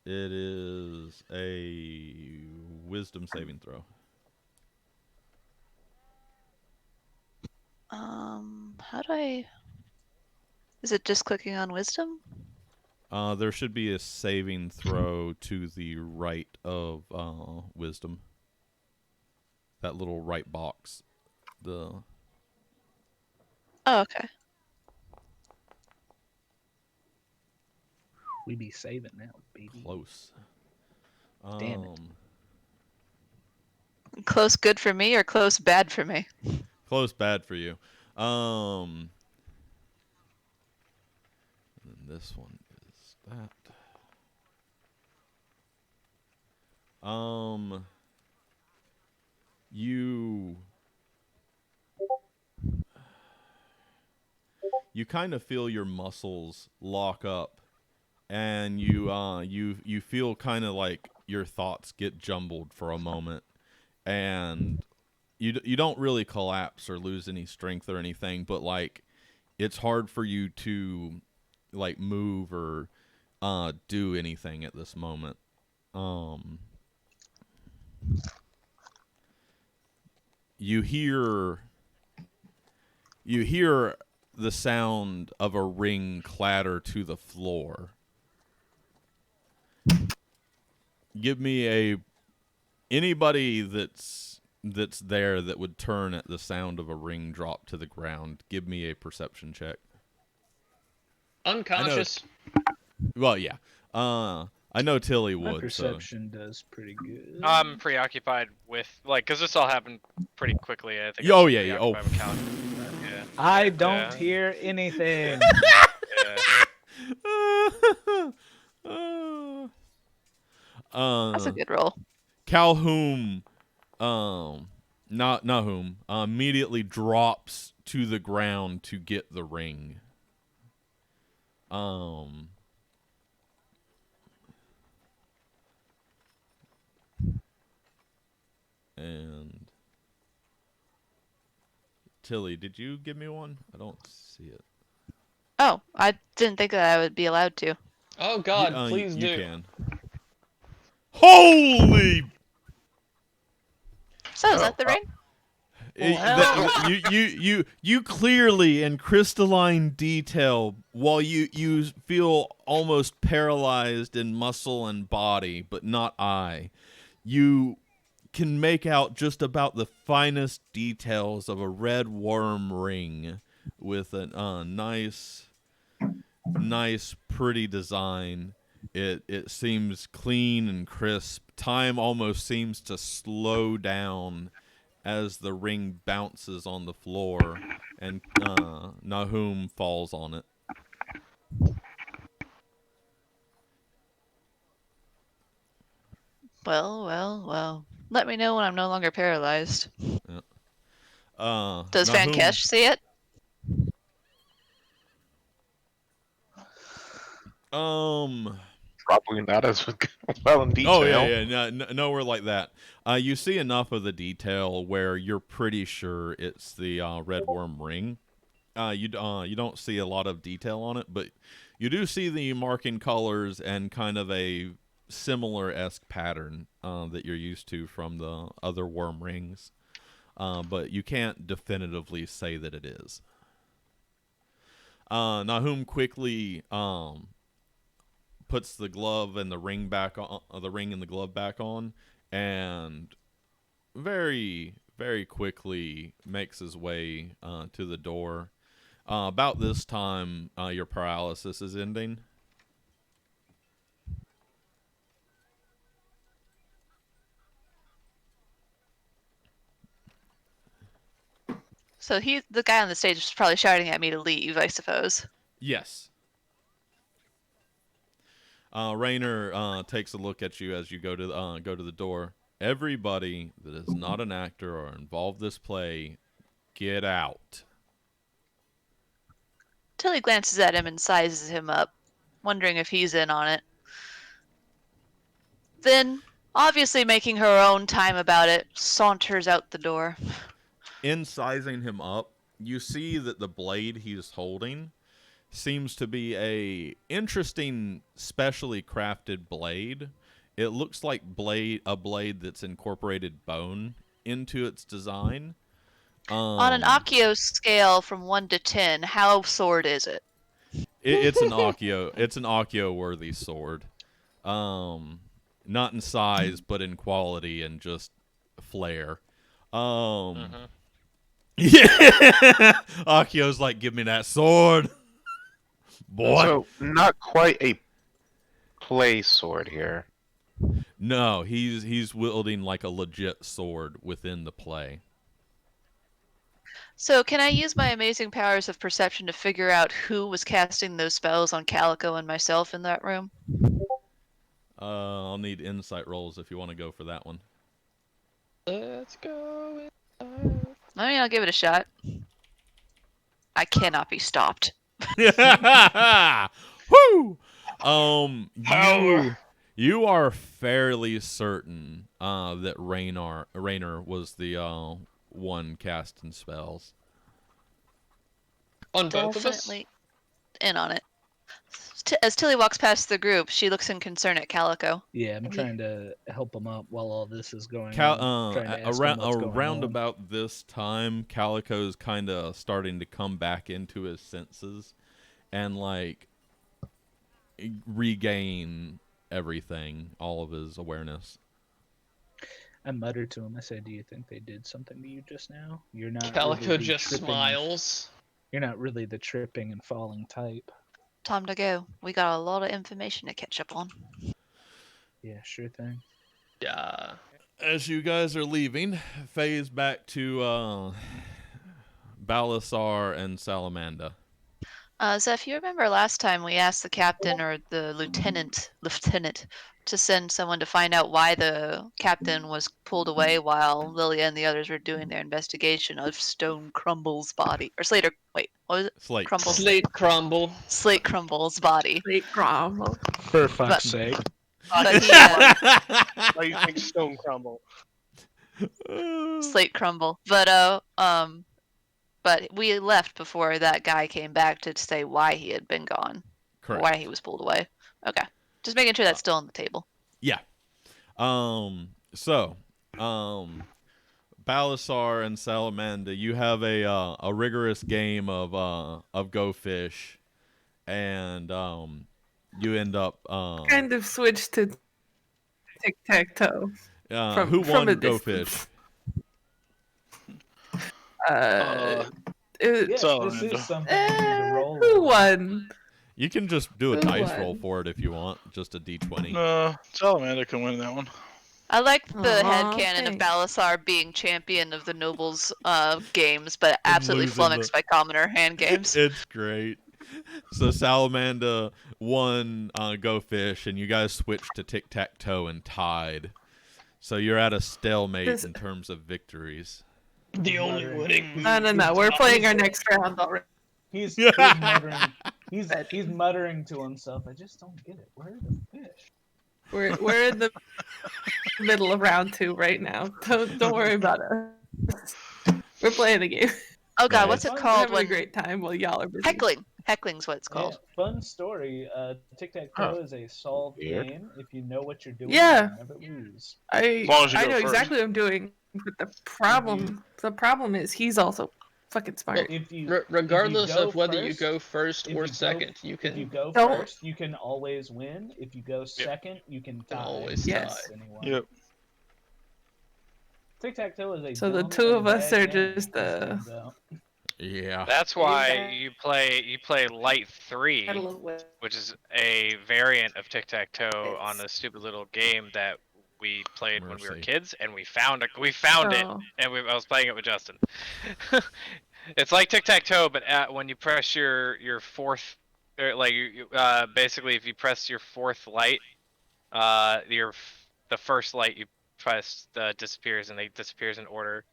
It is a wisdom saving throw. How do I? Is it just clicking on wisdom? There should be a saving throw to the right of wisdom. That little right box. Oh, okay. We be saving now, baby. Close. Damn it. Close good for me or close bad for me? Close bad for you. And this one is that. You kind of feel your muscles lock up, and you feel kind of like your thoughts get jumbled for a moment, and you don't really collapse or lose any strength or anything, but like it's hard for you to like move or do anything at this moment. You hear the sound of a ring clatter to the floor. Give me anybody that's there that would turn at the sound of a ring drop to the ground. Give me a perception check. Unconscious. Well, yeah. I know Tilly My would. perception does pretty good. I'm preoccupied with because this all happened pretty quickly. I think. Oh, I'm yeah. Oh. preoccupied with yeah. I don't Yeah. hear anything. So. That's a good roll. Calhoun, Nahum, immediately drops to the ground to get the ring. And Tilly, did you give me one? I don't see it. Oh, I didn't think that I would be allowed to. Oh God, please you do. can. Holy! So is that the ring? You clearly in crystalline detail, while you feel almost paralyzed in muscle and body, but not eye, you can make out just about the finest details of a red worm ring with a nice, pretty design. It seems clean and crisp. Time almost seems to slow down as the ring bounces on the floor and Nahum falls on it. Well. Let me know when I'm no longer paralyzed. Yeah. Does Van Nahum, Kesh see it? Probably not as well in Oh detail. yeah. Nowhere like that. You see enough of the detail where you're pretty sure it's the red worm ring. You don't see a lot of detail on it, but you do see the marking colors and kind of a similar-esque pattern that you're used to from the other worm rings. But you can't definitively say that it is. Nahum quickly puts the glove and the ring back on, the ring and the glove back on, and very quickly makes his way to the door. About this time, your paralysis is ending. So the guy on the stage is probably shouting at me to leave, I suppose. Yes. Rainer takes a look at you as you go to the door. Everybody that is not an actor or involved in this play, get out. Tilly glances at him and sizes him up, wondering if he's in on it. Then, obviously making her own time about it, saunters out the door. In sizing him up, you see that the blade he's holding seems to be a interesting, specially crafted blade. It looks like a blade that's incorporated bone into its design. On an Accio scale from 1 to 10, how sword is it? It's an Accio. It's an Accio worthy sword. Not in size, but in quality and just flair. Yeah, Akio's like, give me that sword, boy. So not quite a play sword here. No, he's wielding like a legit sword within the play. So, can I use my amazing powers of perception to figure out who was casting those spells on Calico and myself in that room? I'll need insight rolls if you want to go for that one. Let's go. I mean, I'll give it a shot. I cannot be stopped. Woo! Power. You are fairly certain that Rainer was the one casting spells. On both of us? Definitely in on it. As Tilly walks past the group, she looks in concern at Calico. Yeah, I'm trying to help him up while all this is going on. Trying to ask him what's going Around on. about this time, Calico's kind of starting to come back into his senses and like regain everything, all of his awareness. I muttered to him. I said, "Do you think they did something to you just now? You're not." Calico really just smiles. You're not really the tripping and falling type. Time to go. We got a lot of information to catch up on. Yeah, sure thing. Yeah. As you guys are leaving, phase back to Balasar and Salamanda. Zeph, you remember last time we asked the captain or the lieutenant to send someone to find out why the captain was pulled away while Lilia and the others were doing their investigation of Stone Crumble's body. Or Slater, wait, what was it? Slate. Crumble. Slate crumble. Slate Crumble's body. Slate crumble. For fuck's sake. But he, Why you think stone crumble? Slate Crumble. But we left before that guy came back to say why he had been gone. Correct. Why he was pulled away. Okay. Just making sure that's still on the table. Yeah. So, Balasar and Salamanda, you have a rigorous game of Go Fish, and you end up Kind of switched to tic-tac-toe. who from won a Go distance. Fish? Yes, So, this is something I need to roll. Who won? You can just do a Who dice won? roll for it if you want, just a d20. Salamander can win that one. I like the Aw, headcanon of thanks. Balasar being champion of the nobles games, but absolutely losing flummoxed by commoner hand games. It's great. So Salamanda won Go Fish, and you guys switched to tic tac toe and tied. So you're at a stalemate This- in terms of victories. The only Muttering. winning. No. We're playing our next round already. He's muttering. He's muttering to himself. I just don't get it. Where are the fish? We're in the middle of round 2 right now. Don't worry about it. We're playing the game. Oh god, Nice. what's it We're We're called having a when great time while y'all are busy. heckling? Heckling's what it's Yeah, called. fun story. Tic-tac-toe is a solved Weird. game. If you know what you're doing, Yeah. you never lose. I long as you go know first. exactly what I'm doing, but the problem is he's also fucking smart. If you Regardless go of whether you first- go first if or you go- second, you If can. you go Don't- first, you can always win. If you go second, you can tie. always Yes. tie. Anyone. Yep. Tic-tac-toe is a So the dumb two and of us bad are game, just, turns out. Yeah. That's why you play Light 3, Battle of Wits. which is a variant of tic-tac-toe on a stupid little game that we played when we were Mercy. kids, and we found it, Oh. and I was playing it with Justin. It's like tic-tac-toe, but when you press your fourth, or like basically if you press your fourth light, the first light you press disappears, and it disappears in order.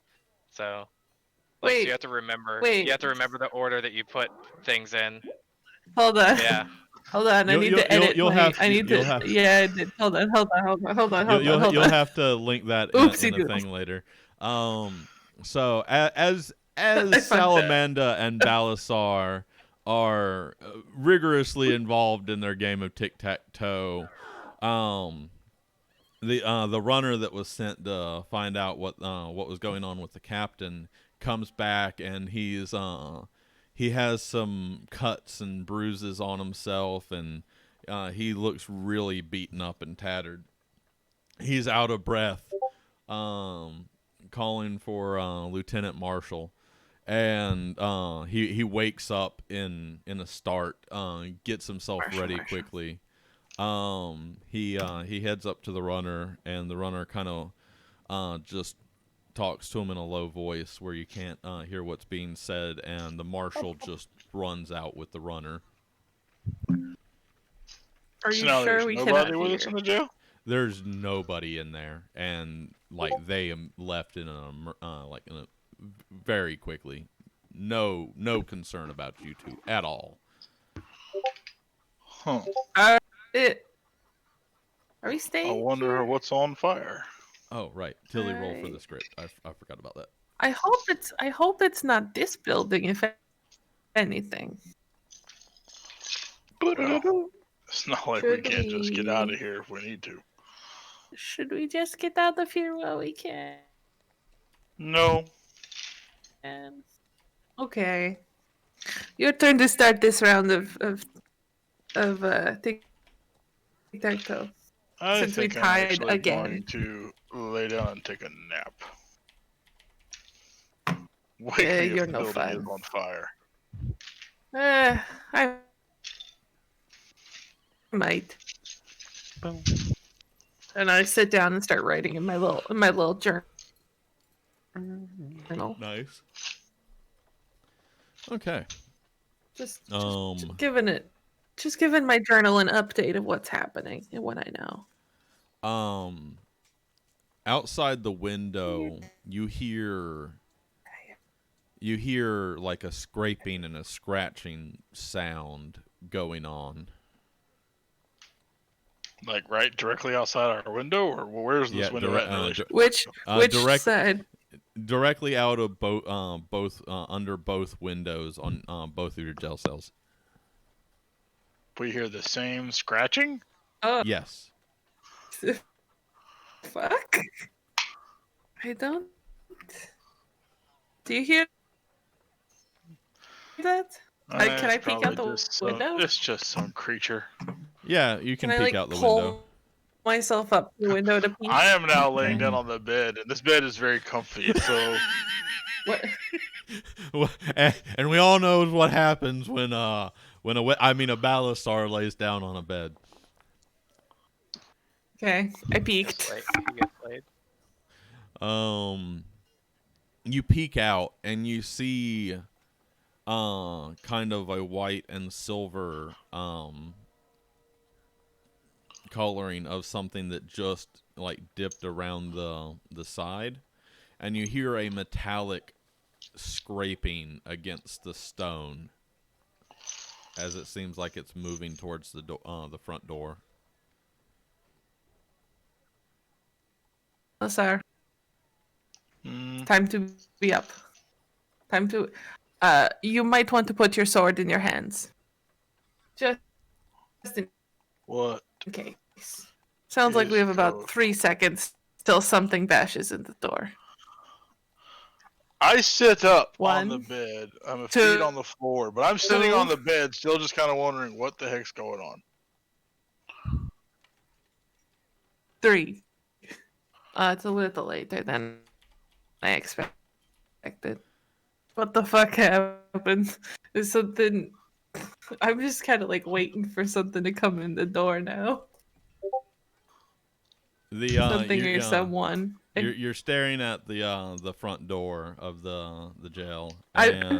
So. Like, so Wait, you have to remember. wait. You have to remember the order that you put things in. Hold on. Yeah. Hold on. I need to edit. You'll my, have I need you'll to. have- Yeah. I did. Hold on. You'll have to link that in Oopsie a doodle. thing later. So as I fucked up. Salamander and Balasar are rigorously involved in their game of tic-tac-toe, the runner that was sent to find out what was going on with the captain comes back, and he has some cuts and bruises on himself, and he looks really beaten up and tattered. He's out of breath, calling for Lieutenant Marshall, and he wakes up in a start, gets himself ready quickly. He heads up to the runner, and the runner kind of just talks to him in a low voice where you can't hear what's being said, and the marshal just runs out with the runner. Are you So now sure there's we nobody cannot with hear? us in the jail? There's nobody in there, and like they left in a very quickly. No concern about you two at all. Huh. Are we I staying? wonder here? what's on fire. Oh right, Tilly, roll for the Right. script. I forgot about that. I hope it's not this building. If anything. Well, it's not like we Should can't just get out we- of here if we need to. Should we just get out of here while we can? No. Okay. Your turn to start this round of tic-tac-toe. I Since we think I'm tied actually again. going to lay down and take a nap. Wake me if you're the no building is fun. on fire. I might. And I sit down and start writing in my little journal. Nice. Okay. Just Um. giving my journal an update of what's happening and what I know. Outside the window, you hear like a scraping and a scratching sound going on. Like right directly outside our window, or where's this Yeah, window at? in relation- Which direct- side? Directly out of both under both windows on both of your jail cells. We hear the same scratching. Yes. Fuck. I don't. Do you hear that? Can It's I peek out probably the just window? It's just some creature. Yeah, you can I peek like out the pull window. myself up the window to peek? I am now laying down on the bed, and this bed is very comfy. So What? And we all know what happens when a Balasar lays down on a bed. Okay, I peeked. You get played. You peek out and you see kind of a white and silver coloring of something that just like dipped around the side, and you hear a metallic scraping against the stone as it seems like it's moving towards the front door. Sir, Mm, time to be up. Time to. You might want to put your sword in your hands. Just in what case. Sounds like we is have about code? 3 seconds till something bashes in the door. I sit up on the One, bed. I'm a two, feet on the floor, but I'm sitting on the bed, still just kind of wondering what the heck's going on. 3. It's a little later than I expected. What the fuck happened? Is something. I'm just kind of like waiting for something to come in the door now. Something or someone. You're staring at the front door of the jail. I'm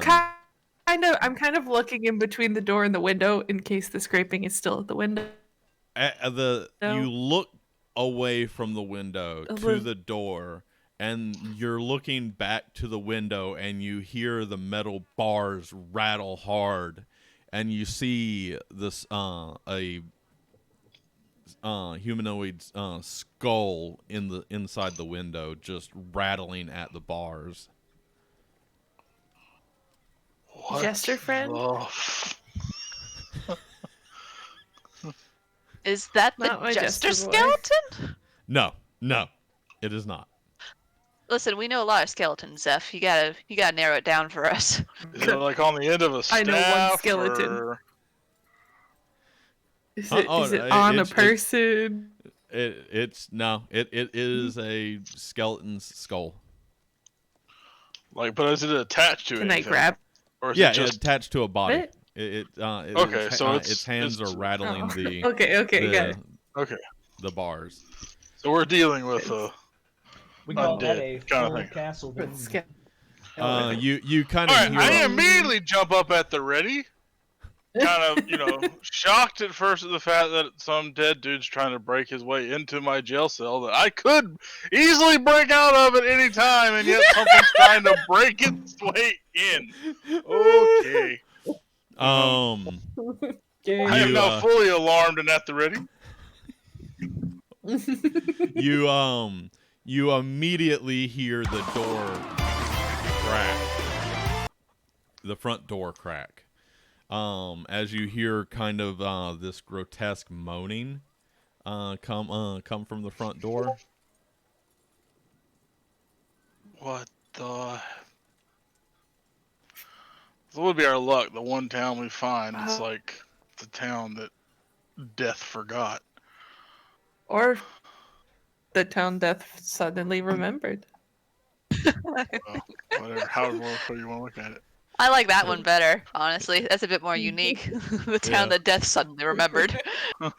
And kind of looking in between the door and the window in case the scraping is still at the window. You look away from the window to the door, and you're looking back to the window, and you hear the metal bars rattle hard, and you see this a humanoid skull inside the window, just rattling at the bars. What Jester friend? Is that the Not my jester jester boy. skeleton? No, it is not. Listen, we know a lot of skeletons, Zeph. You gotta narrow it down for us. Is it like on the end of a staff? I know one skeleton. Or... Is it on a person? It is a skeleton's skull. Like, but is it attached to Can anything? I grab? Or is Yeah, it just... it's attached to a body. it? Okay, so its hands are rattling the Okay, got it. Okay. the bars. So we're dealing with We call that undead a kind of full thing. castle. You kind of Alright, hear. I immediately jump up at the ready. Kind of, shocked at first at the fact that some dead dude's trying to break his way into my jail cell that I could easily break out of at any time, and yet something's trying to break its way in. Okay. I am now fully alarmed and at the ready. You immediately hear the door crack. The front door crack. As you hear kind of this grotesque moaning come from the front door. What the... This would be our luck. The one town we find, it's like the town that death forgot. Or the town death suddenly remembered. Well, whatever, however you want to look at it. I like that one better, honestly. That's a bit more unique. The town that death suddenly remembered. Death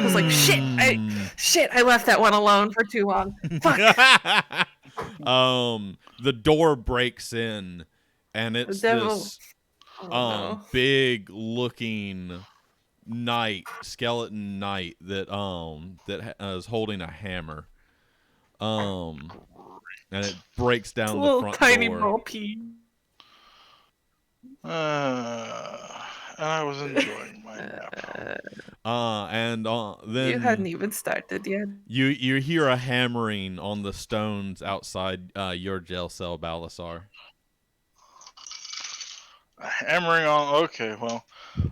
was like, shit, I left that one alone for too long. Fuck. The door breaks in, and it's this big looking skeleton knight that is holding a hammer. And it breaks down the front tiny door. ball pea. And I was enjoying my nap. Then You hadn't even started yet. You hear a hammering on the stones outside your jail cell, Balasar. Hammering on. Okay, well,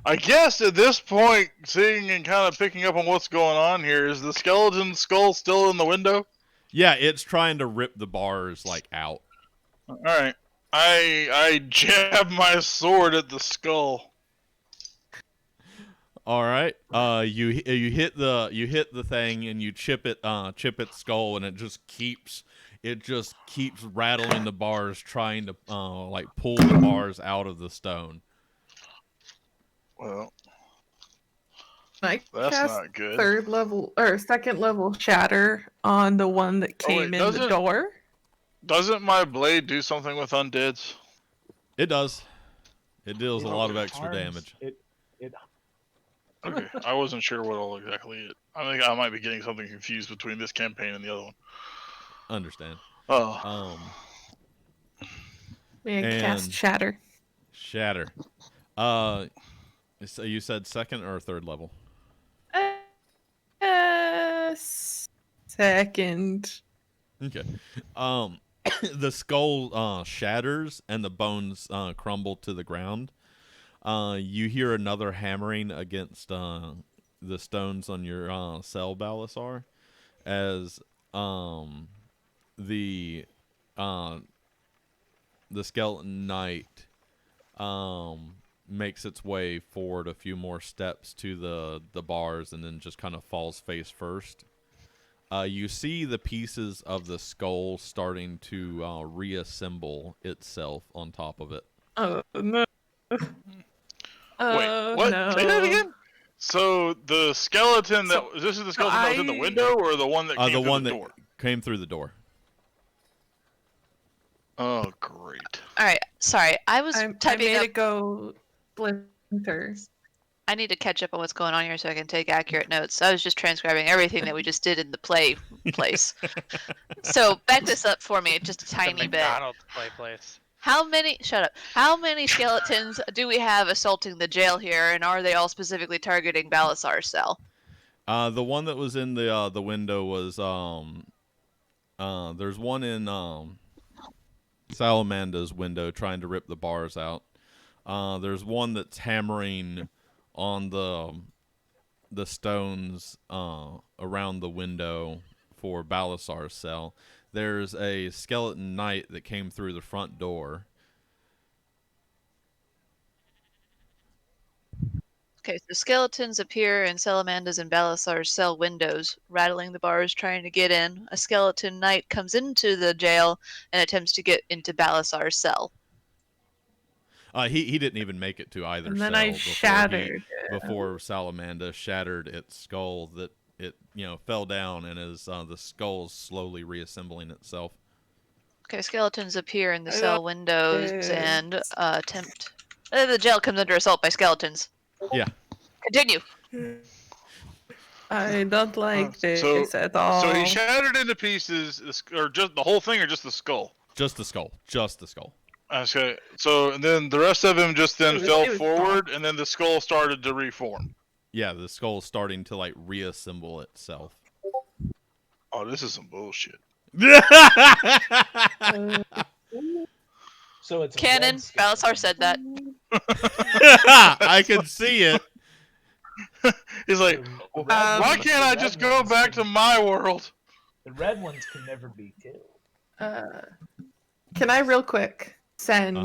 I guess at this point, seeing and kind of picking up on what's going on here, is the skeleton skull still in the window? Yeah, it's trying to rip the bars out. All right, I jab my sword at the skull. All right. You hit the thing and you chip its skull, and it just keeps rattling the bars, trying to pull the bars out of the stone. Well, I that's cast not good. second level shatter on the one that came in the door. Doesn't my blade do something with undeads? It does. It deals a lot of extra damage. Okay, I wasn't sure what all exactly it. I think I might be getting something confused between this campaign and the other one. Understand. Oh, Man, cast And shatter. shatter. So you said second or third level? Second. Okay. The skull shatters and the bones crumble to the ground. You hear another hammering against the stones on your cell, Balasar, as the uh, the skeleton knight makes its way forward a few more steps to the bars and then just kind of falls face first. You see the pieces of the skull starting to reassemble itself on top of it. Oh no. wait, Oh what? no. Say that again. So the skeleton this is the skeleton that was in the window, or the one that came The through one the that door? came through the door. Oh, great. All right, sorry. I was I typing made up. it go splinter. I need to catch up on what's going on here so I can take accurate notes. I was just transcribing everything that we just did in the play place. So back this up for me just a The tiny bit. McDonald's play place. Shut up. How many skeletons do we have assaulting the jail here, and are they all specifically targeting Balasar's cell? The one that was in the window was there's one in Salamanda's window trying to rip the bars out. There's one that's hammering on the stones around the window for Balasar's cell. There's a skeleton knight that came through the front door. Okay, so skeletons appear in Salamanda's and Balasar's cell windows, rattling the bars trying to get in. A skeleton knight comes into the jail and attempts to get into Balasar's cell. He didn't even make it to either And cell then I before shattered. before Salamanda shattered its skull. That it fell down, and as the skull's slowly reassembling itself. Okay, skeletons appear in the I cell got windows it. and attempt. The jail comes under assault by skeletons. Yeah. Continue. I don't like this at all. So he shattered into pieces, or just the whole thing, or just the skull? Just the skull. Just the skull. Okay. So and then the rest of him just then fell it was forward, and then the skull started to reform. Yeah, the skull's starting to like reassemble itself. Oh, this is some bullshit. So it's a Canon, red skeleton. Balasar said that. I can see it. He's like, The red why ones- can't the I red just go ones back can- to my world? The red ones can never be killed. Can I real quick send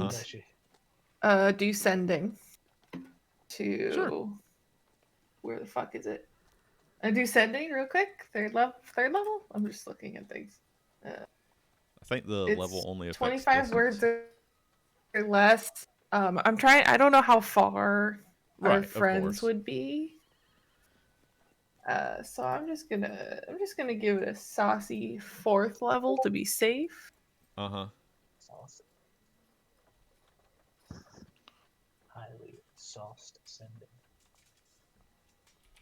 Uh-huh. do sending to Sure. where the fuck is it? Do sending real quick. Third level. I'm just looking at things. I think the It's level only affects 25 distance. words or less. I'm trying. I don't know how far Right, our of friends course. would be. So I'm just gonna give it a saucy 4th level to be safe. Uh-huh. Sauce. Highly sauced sending.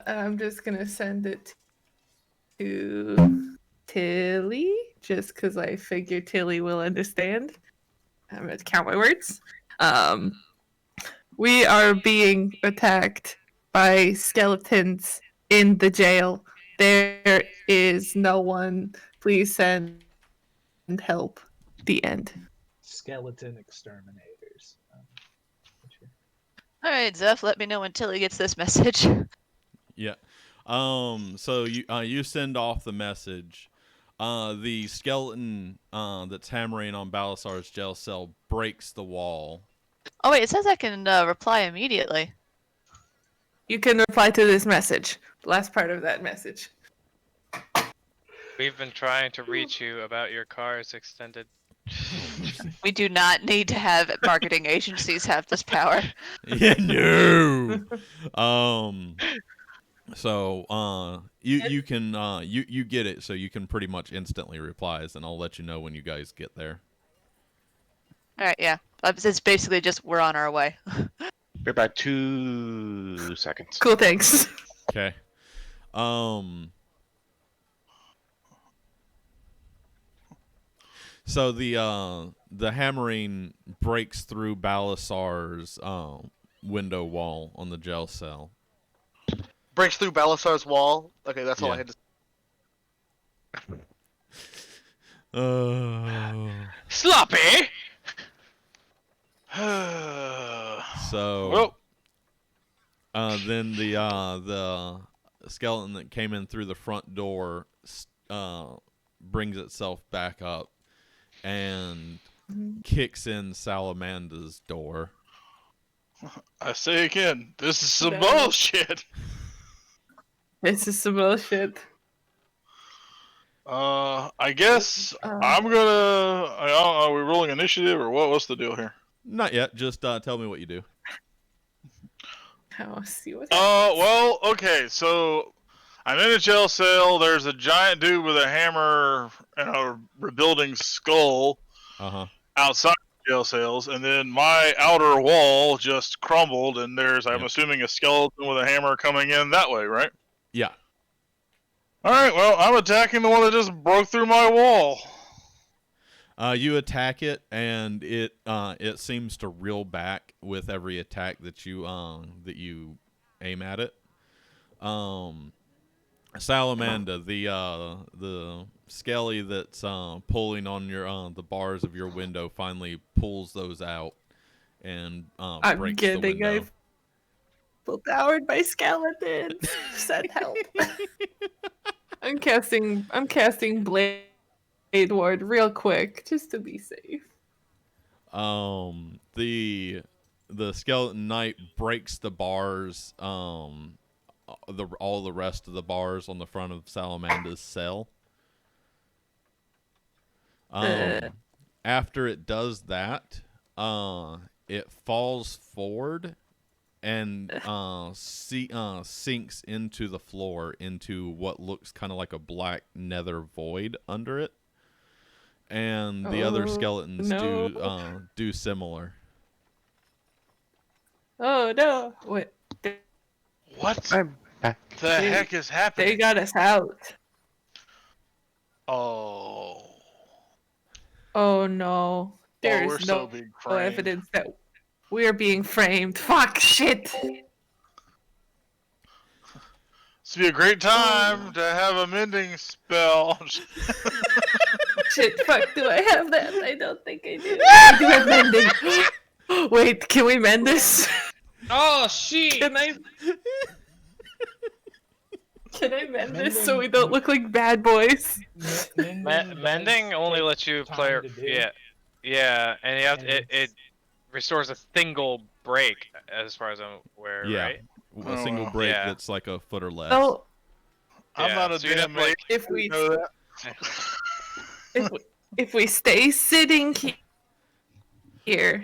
I'm just gonna send it to Tilly, just because I figure Tilly will understand. I'm gonna count my words. We are being attacked by skeletons in the jail. There is no one. Please send help. The end. Skeleton exterminators. All right, Zeph, let me know when Tilly gets this message. Yeah. So you send off the message. The skeleton that's hammering on Balasar's jail cell breaks the wall. Oh wait, it says I can reply immediately. You can reply to this message. The last part of that message. We've been trying to reach you about your car's extended. We do not need to have marketing agencies have this power. Yeah, no. So you can you get it, so you can pretty much instantly replies, and I'll let you know when you guys get there. All right, yeah. It's basically just we're on our way. Be about 2 seconds. Cool, thanks. Okay. So the hammering breaks through Balasar's window wall on the jail cell. Breaks through Balasar's wall. Okay, that's all I Yeah. had to. Sloppy. So then the skeleton that came in through the front door brings itself back up and kicks in Salamanda's door. I say again, this is some No. bullshit. This is some bullshit. I guess I'm gonna. I don't know, are we rolling initiative or what? What's the deal here? Not yet. Just tell me what you do. I'll see what Well, okay, so I'm in a jail cell. There's a giant dude with a hammer and a rebuilding skull outside the jail cells, and then my outer wall just crumbled, and there's, I'm assuming, a skeleton with a hammer coming in that way, right? Yeah. All right, well, I'm attacking the one that just broke through my wall. You attack it, and it seems to reel back with every attack that you aim at it. Salamander, the skelly that's pulling on your the bars of your window finally pulls those out and breaks the window. I've devoured by skeletons. Send help. I'm casting Blade Ward real quick just to be safe. The skeleton knight breaks the bars, all the rest of the bars on the front of Salamanda's cell. After it does that, it falls forward and sinks into the floor into what looks kind of like a black nether void under it. And the other skeletons do similar. Oh no! What? What I'm back. the heck is happening? They got us out. Oh. Oh no! There we're is so no being framed. evidence that we're being framed. Fuck! Shit! This would be a great time to have a mending spell. Shit! Fuck! Do I have that? I don't think I do. I do have mending. Wait, can we mend this? Oh shit! Can I mend this so we don't look like bad boys? Mending only lets you play. Yeah, and you have it restores a single break, as far as I'm aware. Yeah. Right? A single break Yeah. that's like a foot or less. Oh, I'm not a so you'd damn have, like, mage. if we know that. if we stay sitting here,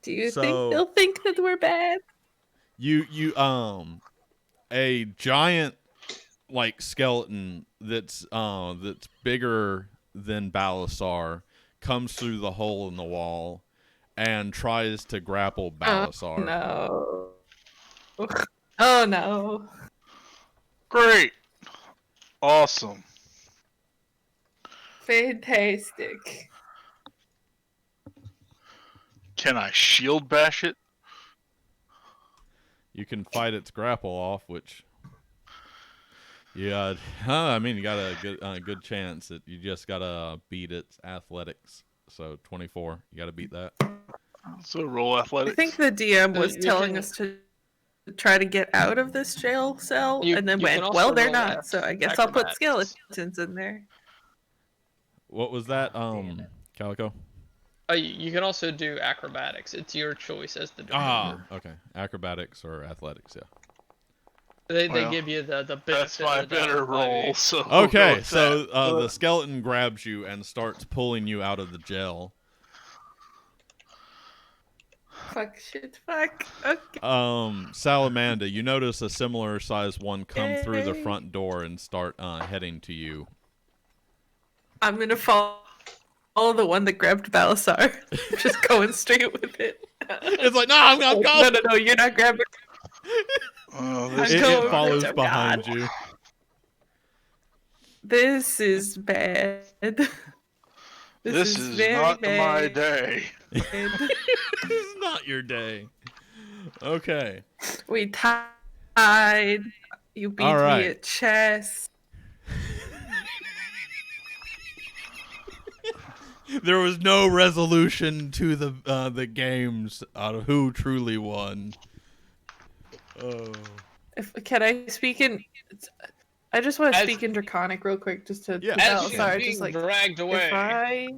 do you think they'll think that we're bad? A giant like skeleton that's bigger than Balasar comes through the hole in the wall and tries to grapple Balasar. No. Oh no. Great. Awesome. Fantastic. Can I shield bash it? You can fight its grapple off, which I mean, you got a good chance. You just gotta beat its athletics. So 24, you gotta beat that. So roll athletics. I think the DM was You telling can- us to try to get out of this jail cell, and then you can went, also well, they're roll not, so I guess I'll put acrobatics. skeletons in there. What was that, Calico? You can also do acrobatics. It's your choice as the defender. Okay. Acrobatics or athletics, yeah. They Well, give you the benefit. That's my of the doubt, better maybe. roll. So we'll go Okay, with so that. the skeleton grabs you and starts pulling you out of the jail. Fuck, shit, fuck. Okay. Salamander, you notice a similar sized one come through the Yay. front door and start heading to you. I'm gonna follow the one that grabbed Balasar. Just going straight with it. It's like, no, I'm No, going. no, you're not grabbing. Oh, this I'm It, is going it with follows it. Oh, behind God. you. This is bad. This is is very not bad. my day. This is not your day. Okay. We tied. You beat All me right. at chess. There was no resolution to the games out of who truly won. Oh. Can I speak in? I just want to As- speak in Draconic real quick, just to. Yeah, As okay. she's Sorry, being just like dragged away.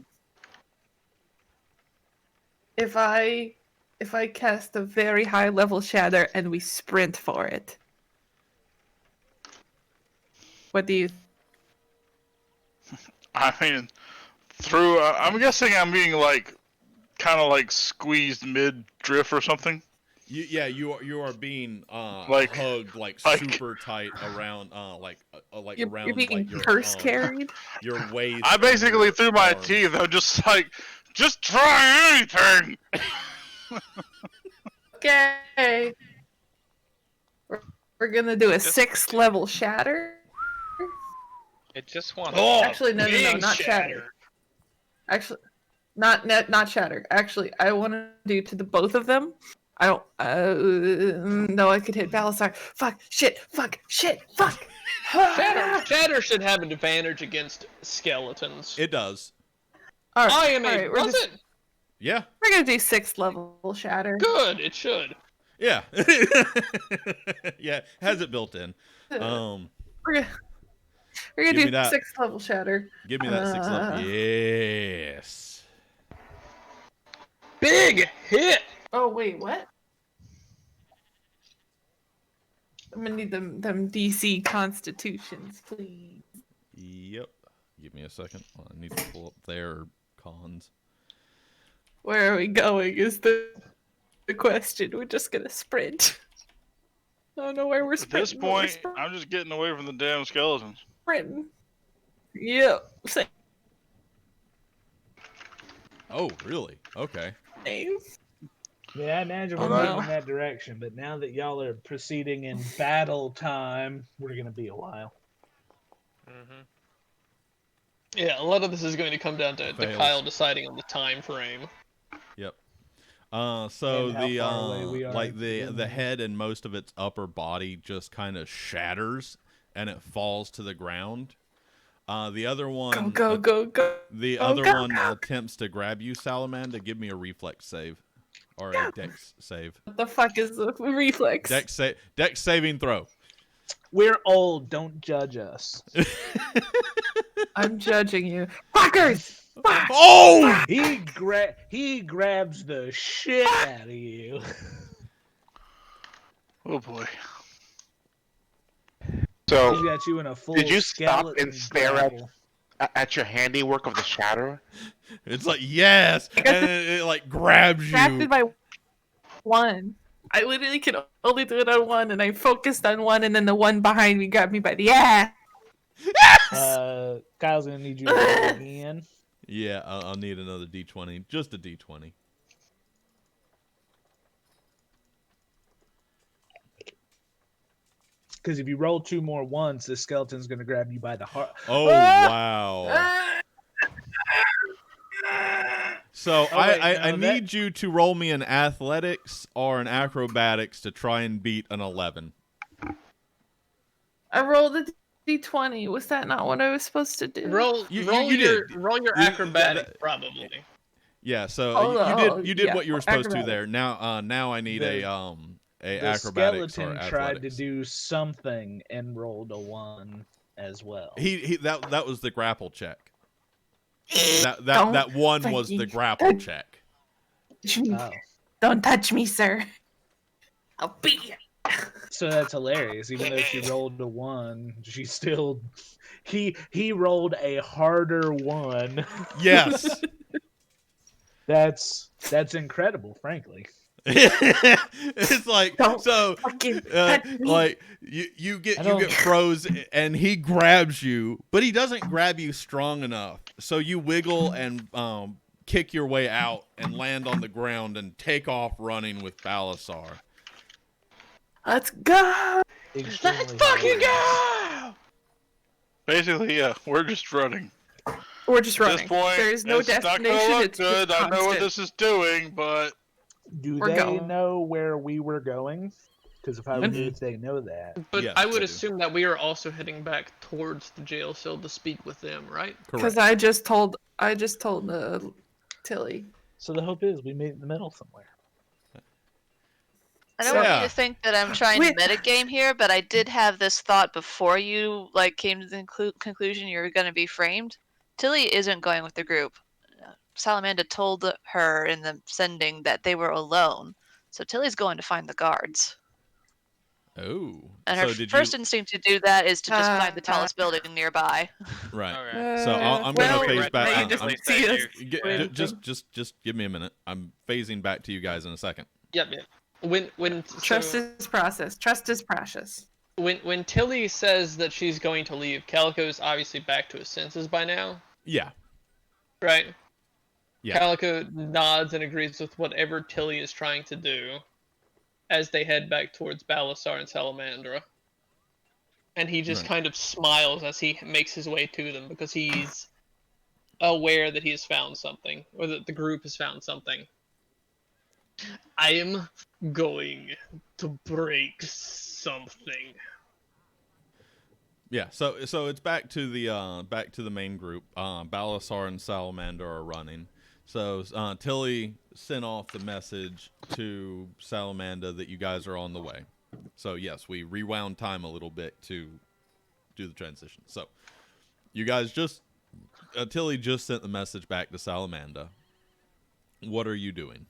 if I cast a very high level shatter and we sprint for it, what do you? I mean, through. I'm guessing I'm being like, kind of like squeezed mid drift or something. You are being Like- hugged like like- super tight around You're around being like your purse carried. your waist. I and basically your through my arms. teeth. I'm just like, just try anything. Okay. We're gonna do a 6th level shatter. It just wants. Oh, Actually, no, being not shatter. Actually, not shatter. Actually, I want to do to the both of them. I don't. No, I could hit Balasar. Fuck! Shit! Fuck! Shit! Fuck! Shatter should have an advantage against skeletons. It does. All right, I am all a. right, Does it? Yeah. we're gonna do 6th level shatter. Good. It should. Yeah. Yeah. Has it built in. We're gonna Give me do that. 6th level shatter. Give me that 6 level. Yes. Big hit. Oh wait, what? I'm gonna need them DC constitutions, please. Yep. Give me a second. I need to pull up their cons. Where are we going? Is the question. We're just gonna sprint. I don't know where we're At this sprinting. but we're point, I'm just getting away from the damn skeletons. sprinting. Yep. Oh, really? Okay. Same. Yeah, I imagine we're Oh, moving no. in that direction, but now that y'all are proceeding in battle time, we're gonna be a while. Mm-hmm. Yeah, a lot of this is going to come down to Fails. Kyle deciding on the time frame. Yep. So And how the far away we are like the from the them. head and most of its upper body just kind of shatters and it falls to the ground. The other one Go. the go, other go, one go. attempts to grab you, Salamander. Give me a reflex save or a dex save. What the fuck is the reflex? Dex saving throw. We're old. Don't judge us. I'm judging you. Fuckers! Fuck! Oh! He grabs the shit out of you. Oh boy. He's So, got you in a full. did you stop skeleton and stare grapple. at your handiwork of the shatter? It's like yes, and it like grabs you. Distracted by one. I literally can only do it on one, and I focused on one, and then the one behind me grabbed me by the ass. Kyle's gonna need you to roll again. Yeah, I'll need another d20, just a d20. Because if you roll 2 more ones, the skeleton's gonna grab you by the heart. Oh wow! So Oh, wait, I no, need you to roll me an athletics or an acrobatics to try and beat an 11. I rolled a d20. Was that not what I was supposed to do? Roll You your did. roll your You- acrobatic probably. Yeah, so Hold on, you did yeah, what you were supposed to acrobatics. there. Now I need The- a The acrobatics or skeleton athletics. tried to do something and rolled a 1 as well. He that was the grapple check. Don't That one was the fucking grapple check. Oh. Don't touch me, sir. I'll beat you. So that's hilarious. Even though she rolled a 1, she still he rolled a harder 1. Yes. That's incredible, frankly. It's like Don't so fucking touch me. like you get froze and he grabs you, but he doesn't grab you strong enough. So you wiggle and kick your way out and land on the ground and take off running with Balasar. Let's go. Extremely fucking hilarious. go! Basically, yeah, we're just running. We're just At running. this point, There is no it's not destination. gonna look It's good. just I know what constant. this is doing, but Do We're they going. know where we were going? Because Mhm. if they know that, But Yes, I they would do. assume that we are also heading back towards the jail cell to speak with them, right? Because Correct. I just told Tilly. so the hope is we meet in the middle somewhere. I don't want you Yeah. to think that I'm trying to metagame here, but I did have this thought before you came to the conclusion you're going to be framed. Tilly isn't going with the group. Salamander told her in the sending that they were alone, so Tilly's going to find the guards. Oh. And So her did first you instinct to do that is to just climb the tallest building nearby. right. Okay. So I'm gonna phase Right, back. now you I'm, just I'm- see us Get, just give me a minute. I'm phasing back to you guys in a second. Yep. When Trust so, is process. Trust is precious. when Tilly says that she's going to leave, Calico's obviously back to his senses by now, Yeah. right? Yeah. Calico nods and agrees with whatever Tilly is trying to do as they head back towards Balasar and Salamandra. And he just Right. kind of smiles as he makes his way to them because he's aware that he has found something, or that the group has found something. I am going to break something. Yeah. So it's back to the main group. Balasar and Salamander are running. So Tilly sent off the message to Salamander that you guys are on the way. So yes, we rewound time a little bit to do the transition. So you guys Tilly just sent the message back to Salamander. What are you doing?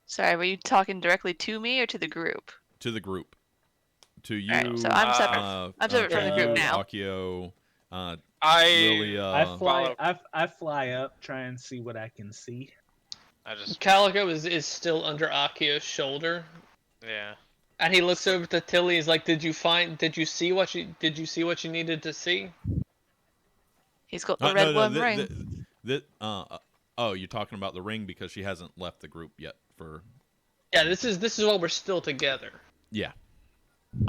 Sorry, were you talking directly to me or to the group? To the group. To you. Alright, so I'm separate. I'm separate from the group you, now. Akio, I Lilia. I fly up, try and see what I can see. I just Calico is still under Akio's shoulder, yeah. and he looks over to Tilly. He's like, "Did you see what you needed to see?" He's got the red one ring. Oh, you're talking about the ring because she hasn't left the group yet. Yeah, this is while we're still together. Yeah.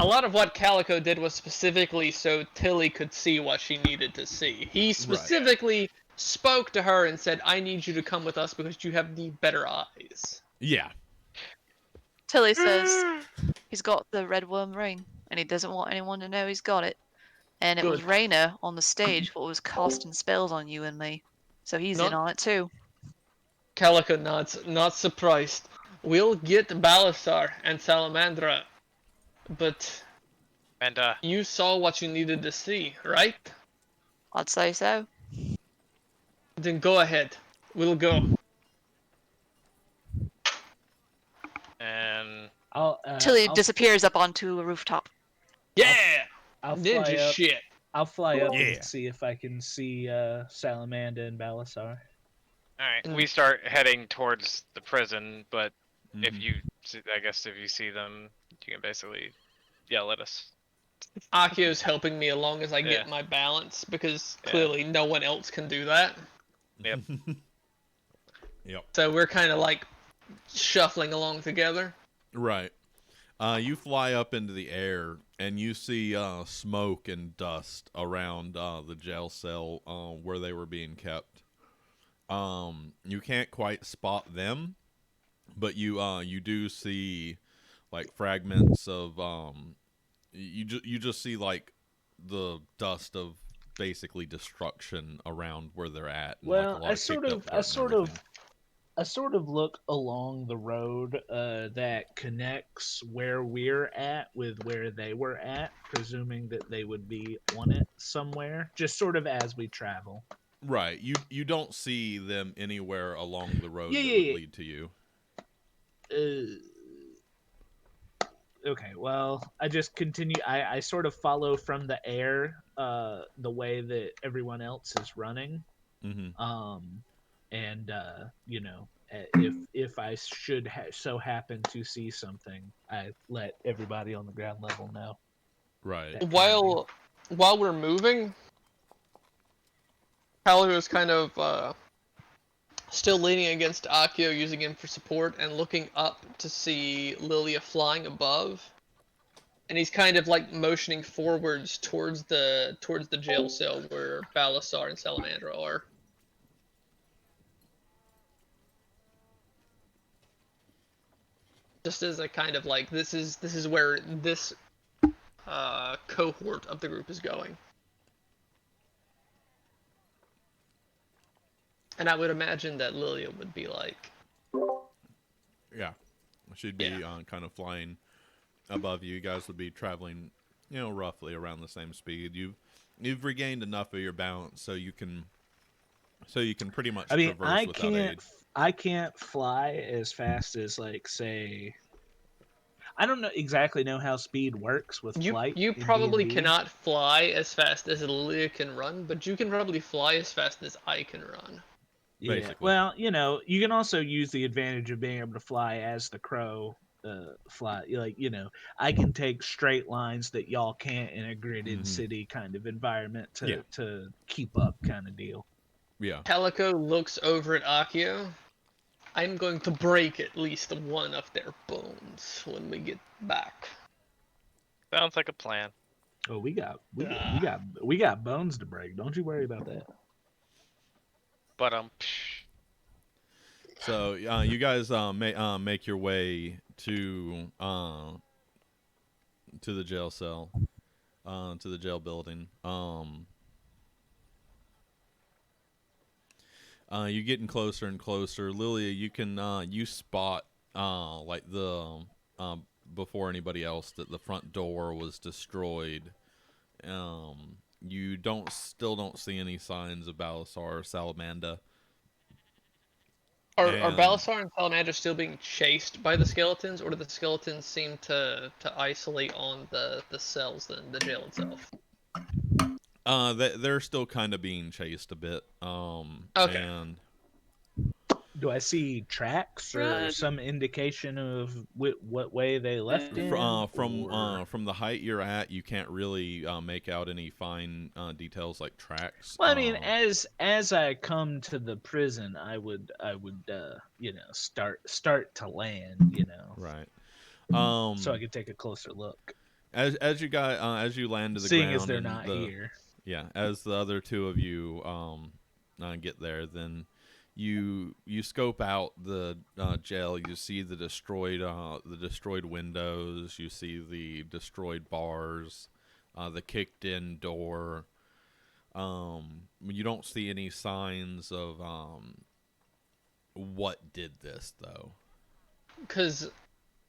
A lot of what Calico did was specifically so Tilly could see what she needed to see. He specifically spoke to her and said, "I need you to come with us because you have the better eyes." Yeah. Tilly says he's got the red worm ring, and he doesn't want anyone to know he's got it. And it was Good. Raina on the stage what was casting spells on you and me. So he's in on it too. Calico nods, not surprised. We'll get Balasar and Salamandra, but And you saw what you needed to see, right? I'd say so. Then go ahead. We'll go. and Tilly I'll, disappears up onto a rooftop. Yeah! I'll fly Ninja up. shit. I'll fly up Yeah. and see if I can see Salamander and Balasar. all right, we start heading towards the prison. But if Mhm. you, I guess, if you see them, you can basically yell at us. Akio's helping me along as I Yeah. get my balance because clearly no one else can do that. Yep. Yep. So we're kind of like shuffling along together. Right. You fly up into the air and you see smoke and dust around the jail cell where they were being kept. You can't quite spot them, but you do see like fragments of you just see like the dust of basically destruction around where they're at. And, like, a Well, lot of kicked up dirt and everything. I sort of look along the road that connects where we're at with where they were at, presuming that they would be on it somewhere, just sort of as we travel. Right. You don't see them anywhere along the road Yeah, that yeah, would yeah. lead to you. Okay, well, I just continue. I sort of follow from the air, the way that everyone else is running. Mm-hmm. And if I should so happen to see something, I let everybody on the ground level know. Right. That kind of deal. While we're moving, Palu is kind of still leaning against Akio, using him for support, and looking up to see Lilia flying above. And he's kind of like motioning forwards towards the jail cell where Balasar and Salamandra are. Just as a kind of like, this is where this cohort of the group is going. And I would imagine that Lilia would be like, Yeah. She'd be kind of flying above you. You guys would be traveling, roughly around the same speed. You've regained enough of your balance so you can pretty much traverse without aid. I can't fly as fast as, like, say. I don't exactly know how speed works with flight. You in probably D&D. cannot fly as fast as Lilia can run, but you can probably fly as fast as I can run. Yeah. Basically. Well, you can also use the advantage of being able to fly as the crow fly. Like, I can take straight lines that y'all can't in a gridded city kind of environment to keep up kind of deal. Yeah. Calico looks over at Akio. I'm going to break at least one of their bones when we get back. Sounds like a plan. Oh, we got bones to break. Don't you worry about that. But So you guys make your way to the jail cell, to the jail building. You're getting closer and closer. Lilia, you can you spot like the before anybody else that the front door was destroyed. You still don't see any signs of Balasar or Salamanda. Are Balasar and Salamandra still being chased by the skeletons, or do the skeletons seem to isolate on the cells, the jail itself? They're still kind of being chased a bit. Okay. And do I see tracks or some indication of what way they left in? From the height you're at, you can't really make out any fine details like tracks. Well, I mean, as I come to the prison, I would start to land, Right. so I could take a closer look. As you land to the Seeing ground, as they're not here. Yeah, as the other two of you get there, then you scope out the jail. You see the destroyed windows. You see the destroyed bars, the kicked-in door. You don't see any signs of what did this though. Because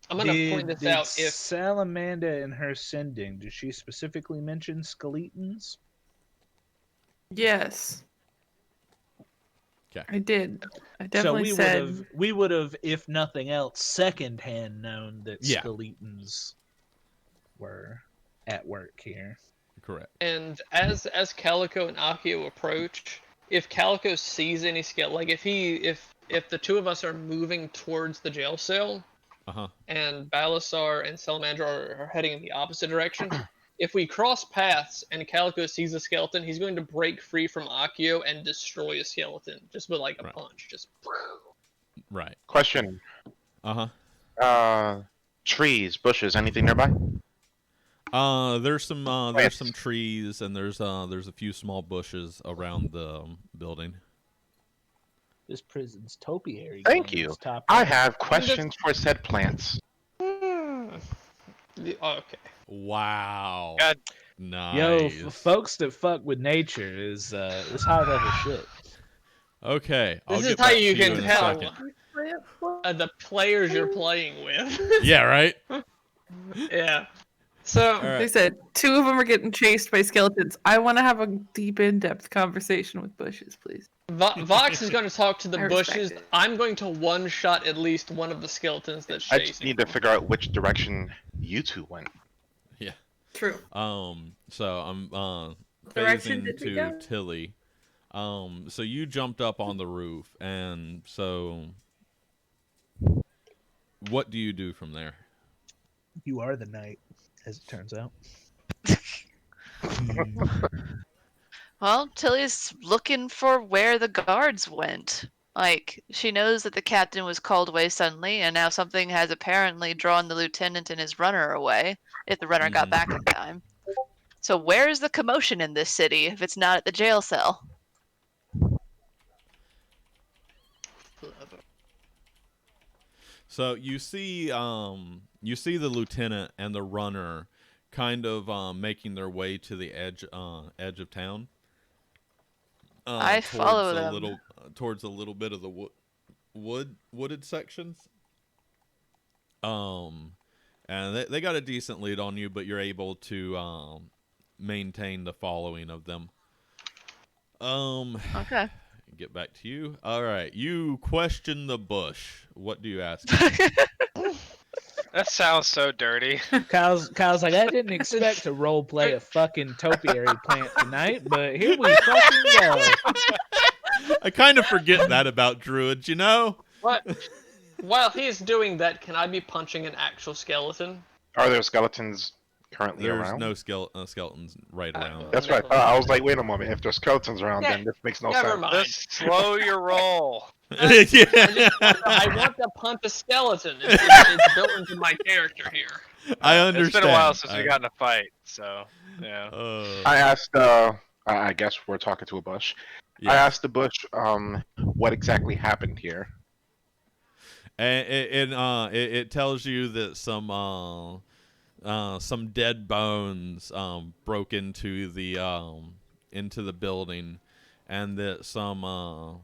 I'm gonna point this out. If Salamanda in her sending, did she specifically mention skeletons? Yes. Okay. I did. I definitely said we would have, if nothing else, secondhand known that Yeah. skeletons were at work here. Correct. And as Calico and Akio approach, if Calico sees any like if the two of us are moving towards the jail cell, and Balasar and Salamandra are heading in the opposite direction, if we cross paths and Calico sees a skeleton, he's going to break free from Akio and destroy a skeleton just with like a punch, just. Right. Question. Trees, bushes, anything nearby? There's some trees and there's a few small bushes around the building. This prison's topiary. Thank you. I have questions for said plants. Okay. Wow. God. Nice. Yo, folks that fuck with nature is high level shit. Okay. This is how you can tell the players you're playing with. Yeah, right? Yeah. So they said 2 of them are getting chased by skeletons. I want to have a deep, in-depth conversation with bushes, please. Vox is going to talk to the bushes. I'm going to one-shot at least one of the skeletons that's chasing. I just need to figure out which direction you two went. Yeah. True. So I'm Direction phasing did we to go? Tilly. So you jumped up on the roof, and so what do you do from there? You are the knight, as it turns out. Well, Tilly's looking for where the guards went. Like, she knows that the captain was called away suddenly, and now something has apparently drawn the lieutenant and his runner away, if the runner got back in time. So where's the commotion in this city if it's not at the jail cell? So you see the lieutenant and the runner kind of making their way to the edge of town. I follow them. Towards a little bit of the wooded sections. And they got a decent lead on you, but you're able to maintain the following of them. Okay. Get back to you. All right, you question the bush. What do you ask? That sounds so dirty. Kyle's like, I didn't expect to role play a fucking topiary plant tonight, but here we fucking go. I kind of forget that about druids, you know? What? While he's doing that, can I be punching an actual skeleton? Are there skeletons currently There's around? no skeletons right around. That's right. I was like, wait a moment. If there's skeletons around, then this makes no Never sense. mind. Just slow your roll. Yeah. I want to punch a skeleton. It's built into my character here. I understand. It's been a while since we got in a fight, so yeah. I asked. I guess we're talking to a bush. Yeah. I asked the bush, what exactly happened here. And it tells you that some dead bones broke into the building, and that some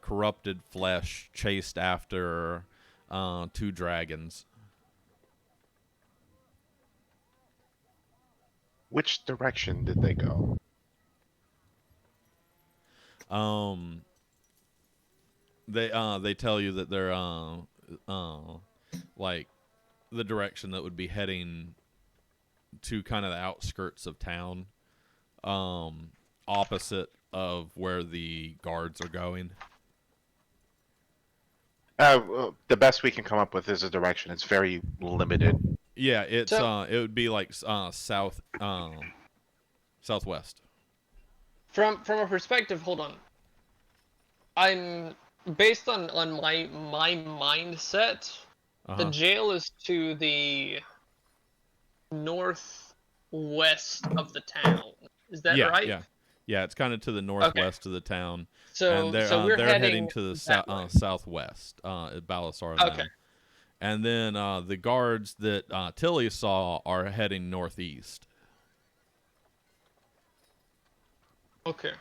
corrupted flesh chased after 2 dragons. Which direction did they go? They tell you that they're like the direction that would be heading to kind of the outskirts of town, opposite of where the guards are going. The best we can come up with is a direction. It's very limited. Yeah, it's it would be like southwest. From a perspective, hold on. I'm based on my mindset. The jail is to the northwest of the town. Is that right? Yeah. It's kind of to the northwest of the town. So, and they're, we're they're heading to the southwest at Balasar. Okay. And then the guards that Tilly saw are heading northeast. Okay.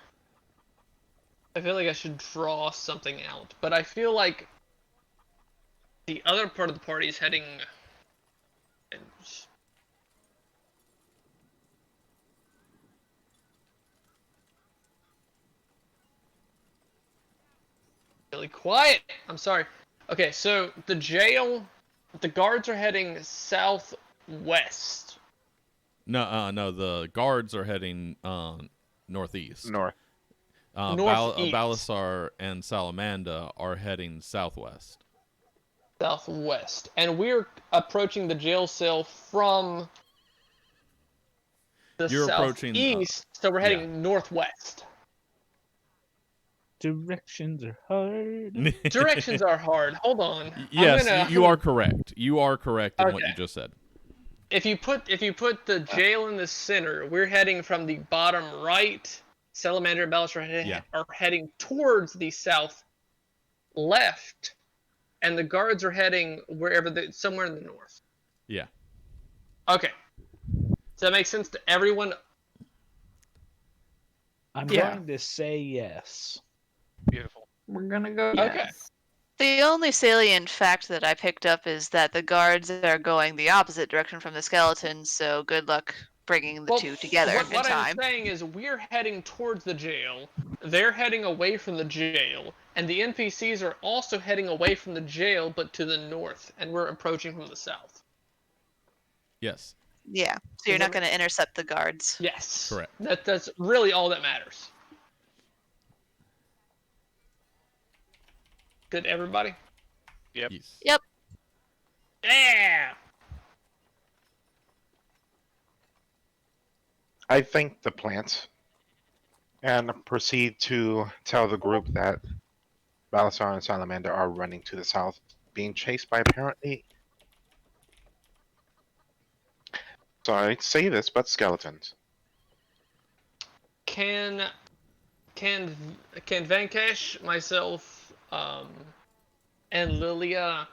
I feel like I should draw something out, but I feel like the other part of the party is heading. Really quiet. I'm sorry. Okay, so the jail, the guards are heading southwest. No, the guards are heading northeast. North. Northeast. Balasar and Salamanda are heading southwest. Southwest. And we're approaching the jail cell from the southeast, so we're heading northwest. Directions are hard. Directions are hard. Hold on. Yes, you are correct. You are correct in what you just said. If you put the jail in the center, we're heading from the bottom right. Salamander and Balasar are heading towards the south left, and the guards are heading somewhere in the north. Yeah. Okay. Does that make sense to everyone? I'm going to say yes. Beautiful. We're gonna go. Okay. Yes. The only salient fact that I picked up is that the guards are going the opposite direction from the skeletons, so good luck bringing the two together in what time. I'm saying is we're heading towards the jail, they're heading away from the jail, and the NPCs are also heading away from the jail, but to the north, and we're approaching from the south. Yes. Yeah. So you're not going to intercept the guards. Yes. Correct. That's really all that matters. Good, everybody? Yep. Yes. Yep. Yeah! I thank the plants and proceed to tell the group that Balasar and Salamander are running to the south, being chased by apparently. Sorry to say this, but skeletons. Can Venkesh, myself, and Lilia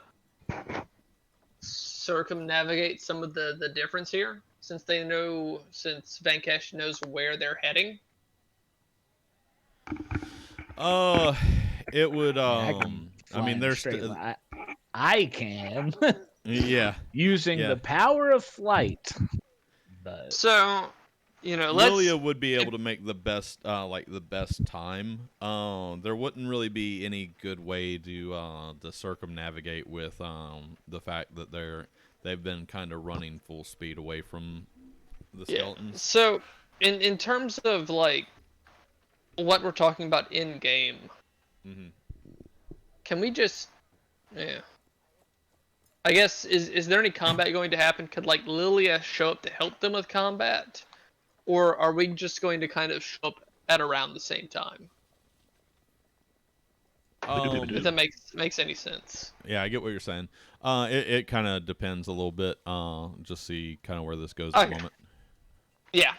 circumnavigate some of the difference here, since Venkesh knows where they're heading? It would I mean, there's straight line. I can. yeah. Using Yeah. the power of flight. But So, let's. Lilia would be able to make the best time. There wouldn't really be any good way to circumnavigate with the fact that they've been kind of running full speed away from the skeletons. Yeah. So, in terms of like what we're talking about in game, can we just, yeah. I guess is there any combat going to happen? Could like Lilia show up to help them with combat, or are we just going to kind of show up at around the same time? If that makes any sense. Yeah, I get what you're saying. It kind of depends a little bit. Just see kind of where this goes at the moment. Yeah.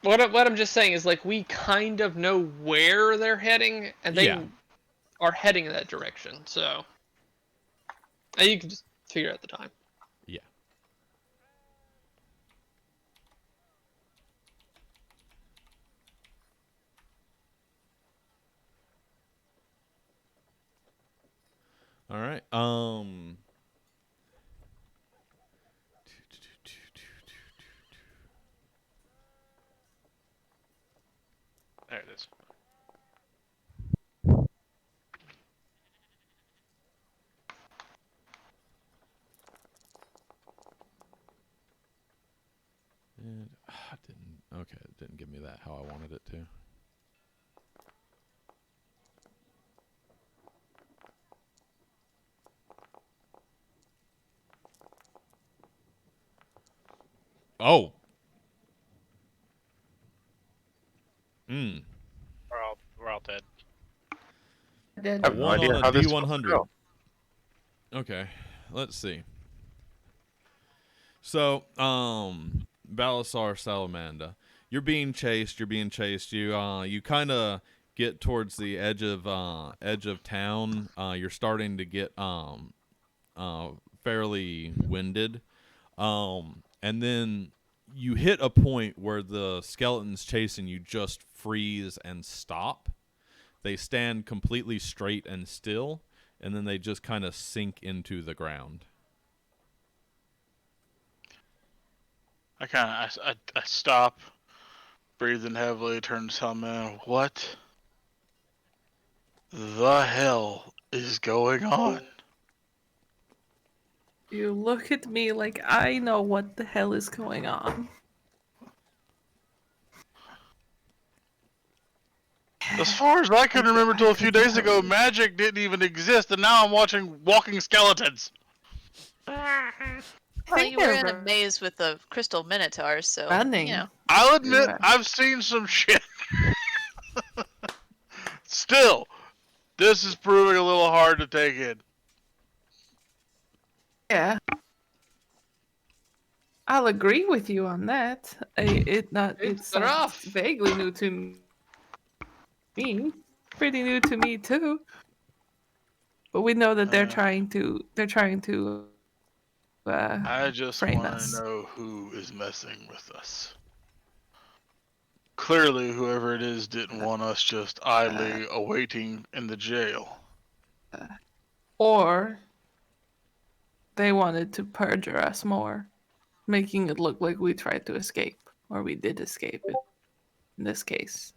What I'm just saying is like we kind of know where they're heading, and they are heading in that direction. So, and you can just figure out the time. Yeah. All right. There it is. And it didn't give me that how I wanted it to. Oh. We're all dead. I have no idea how this D100. go. Okay, let's see. So, Balasar Salamander, you're being chased. You kind of get towards the edge of town. You're starting to get fairly winded, and then you hit a point where the skeletons chasing you just freeze and stop. They stand completely straight and still, and then they just kind of sink into the ground. I stop, breathing heavily, turn to tell man, what the hell is going on? You look at me like I know what the hell is going on. As far as I can remember till a few days ago, magic didn't even exist, and now I'm watching walking skeletons. Well, you were in a maze with the crystal minotaurs, so Running. I'll admit I've seen some shit. Still, this is proving a little hard to take in. Yeah. I'll agree with you on that. It's vaguely new to me. Pretty new to me too. But we know that they're trying to I just frame want us. to know who is messing with us. Clearly, whoever it is didn't want us just idly awaiting in the jail. Or they wanted to perjure us more, making it look like we tried to escape, or we did escape in this case.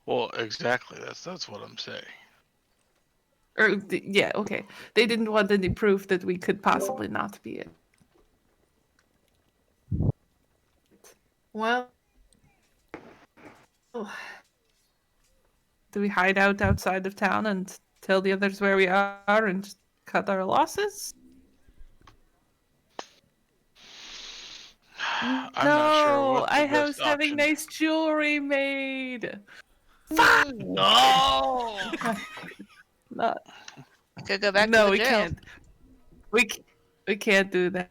Well, exactly. That's what I'm saying. Yeah, okay. They didn't want any proof that we could possibly not be it. Well, do we hide out outside of town and tell the others where we are and just cut our losses? I'm not sure No, what the I best was having option. nice jewelry made. No. Not, Could go back to no, the we jail. can't. We can't do that.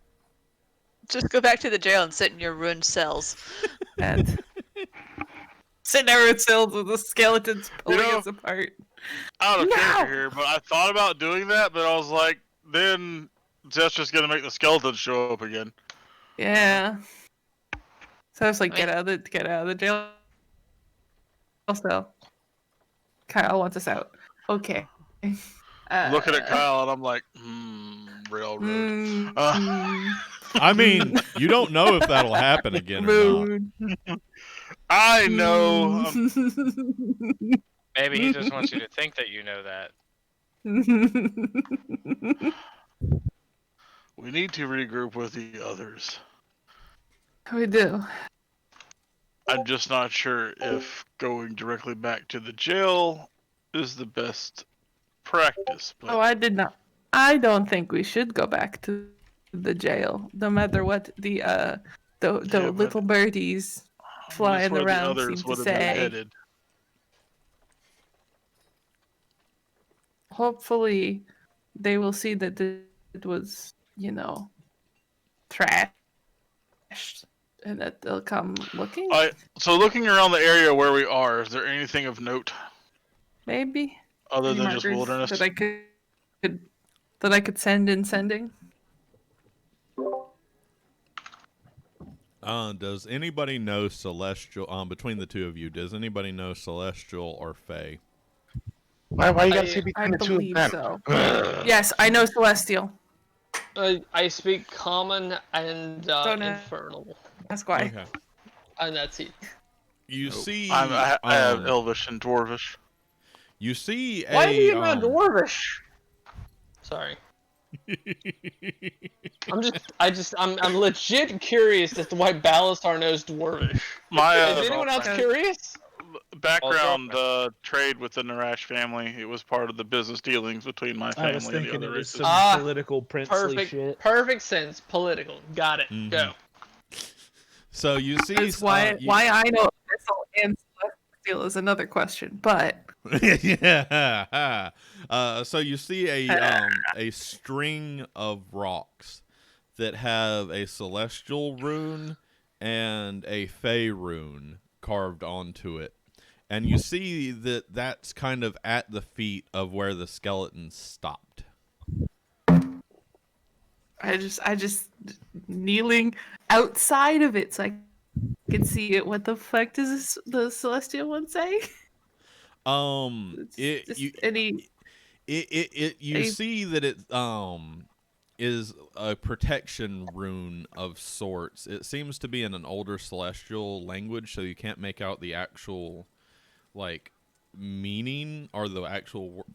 Just go back to the jail and sit in your ruined cells. Sit there with cells with the skeletons pulling know, us apart. Out of No! character here, but I thought about doing that, but I was like, then that's just gonna make the skeletons show up again. Yeah. So I was like, I mean- get out of the jail cell. Kyle wants us out. Okay. Looking at Kyle, and I'm like, railroad. I mean, you don't know if that'll happen again or not. I know. Maybe he just wants you to think that you know that. We need to regroup with the others. We do. I'm just not sure if going directly back to the jail is the best practice. But Oh, I did not. I don't think we should go back to the jail, no matter what the little birdies flying where around the seem others to would have been say. headed. Hopefully, they will see that it was, trashed, and that they'll come looking. So looking around the area where we are, is there anything of note Maybe other any than just markers wilderness? that I could send in sending. Does anybody know Celestial? Between the two of you, does anybody know Celestial or Fae? Why you gotta say I between the two of believe them? so. Yes, I know Celestial. I speak Common and Don't Infernal, That's why. Okay. and that's it. You see, I have Elvish and Dwarvish. You see Why do you know a Dwarvish? Sorry. I'm legit curious as to why Balasar knows Dwarvish. My Is anyone else curious? background trade with the Narash family. It was part of the business dealings between my family I was and the thinking other it was races. some political princely shit. Perfect sense. Political. Got it. Go. So you see, That's why I know Abyssal and Celestial is another question, but yeah. So you see a string of rocks that have a celestial rune and a fey rune carved onto it, and you see that that's kind of at the feet of where the skeletons stopped. I just kneeling outside of it so I can see it. What the fuck does the Celestial one say? You see that it is a protection rune of sorts. It seems to be in an older celestial language, so you can't make out the actual meaning or the actual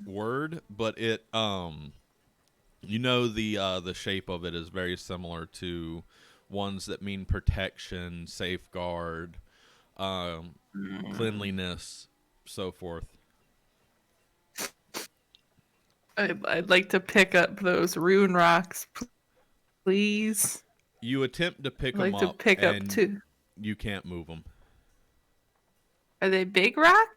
word, but it the shape of it is very similar to ones that mean protection, safeguard, cleanliness, so forth. I'd like to pick up those rune rocks, please. You attempt to pick I'd like them to up, pick up and too. you can't move them. Are they big rocks?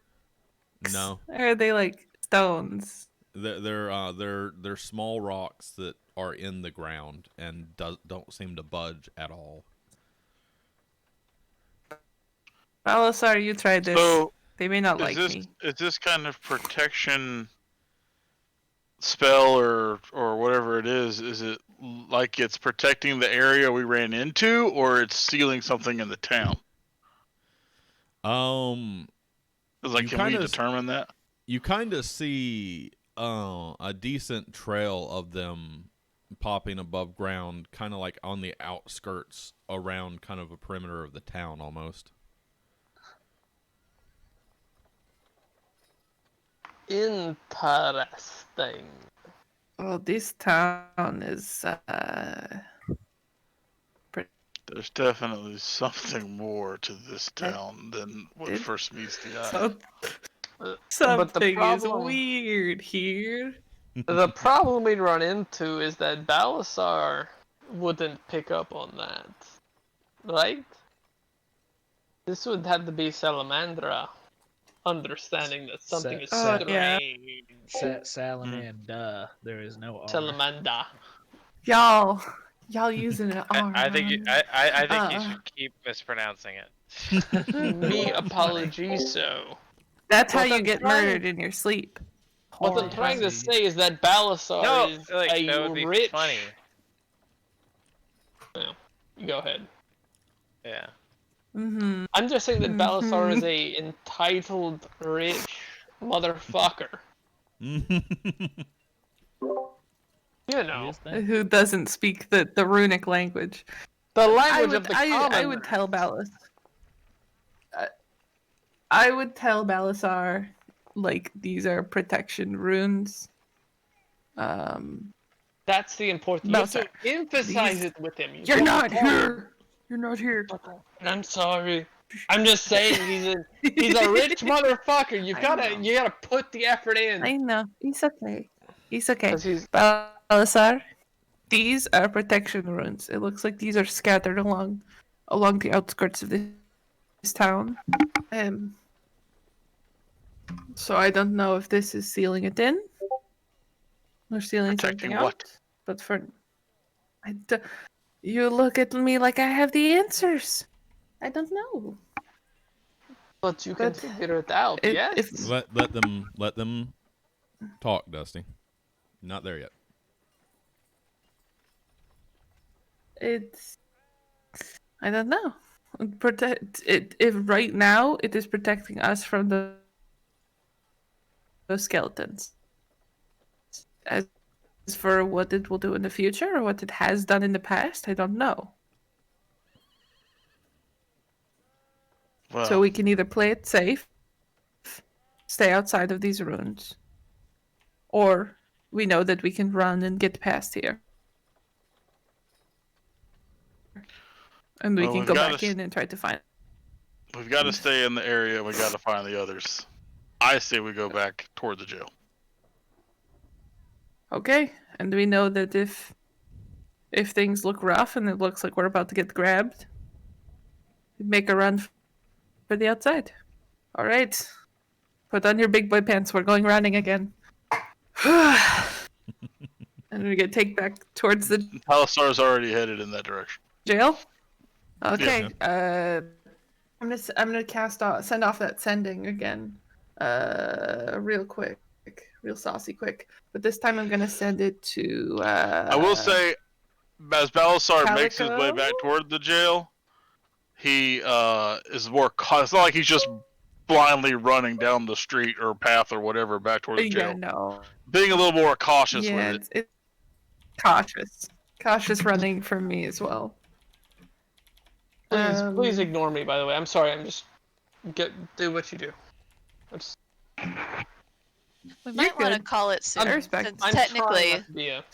No, Or are they like stones? They're small rocks that are in the ground and don't seem to budge at all. Balasar, you tried this. So, They may not like me. Is this kind of protection spell or whatever it is it like it's protecting the area we ran into, or it's sealing something in the town? Can we determine that? You kind of see a decent trail of them popping above ground, kind of like on the outskirts around kind of a perimeter of the town almost. Interesting. Well, this town is That There's definitely something more to this town than what it- first meets the eye. So, But the something is problem, weird here. the problem we'd run into is that Balasar wouldn't pick up on that, right? This would have to be Salamandra understanding that something is Sa- yeah. strange. Salamanda. There is no R. Salamanda. Y'all using an R. I think I think you Uh, should keep mispronouncing it. Me apologies, so. That's how What you I'm get trying- murdered in your sleep. What I'm Horrible. trying to See. say is that Balasar No, is like a that would be rich. funny. Well, you go ahead. Yeah. Mm-hmm. I'm just saying that Balasar is Mhm. a entitled, rich motherfucker. You know, Is that? Who doesn't speak the runic language? the I language would, of the I would commoners. tell I would tell Balasar, like, these are protection runes. That's the important. You have to Balasar, emphasize these- it with him. You you're don't not talk- here. You're not here. I'm sorry. I'm just saying he's a rich motherfucker. You I gotta know. you gotta put the effort in. I know. He's okay. He's okay. 'Cause he's Balasar, these are protection runes. It looks like these are scattered along the outskirts of this town. So I don't know if this is sealing it in or sealing Protecting something what? out. But you look at me like I have the answers. I don't know. but you can But figure it out. Yes. if let them talk, Dusty. Not there yet. it's, I don't know. Protect it. If right now it is protecting us from those skeletons. As for what it will do in the future or what it has done in the past, I don't know. Well, So we can either play it safe, stay outside of these ruins, or we know that we can run and get past here. And we Well, can we've go gotta back in and try to find. we've got to stay in the area. We got to find the others. I say we go back toward the jail. Okay, and we know that if things look rough and it looks like we're about to get grabbed, we make a run for the outside. All right, put on your big boy pants. We're going running again. And we get take back towards the Palisar's already headed in that direction. jail. Okay. I'm gonna send off that sending again. Real quick, real saucy quick. But this time I'm gonna send it to. I will say, as Balasar makes his way Calico? back toward the jail, he is more. It's not like he's just blindly running down the street or path or whatever back toward the Yeah, jail. no. Being a little more cautious Yeah, with it. it's cautious running from me as well. Please ignore me. By the way, I'm sorry. I'm just do what you do. We might want to good. call it soon, respect. since I'm technically, trying not to be a-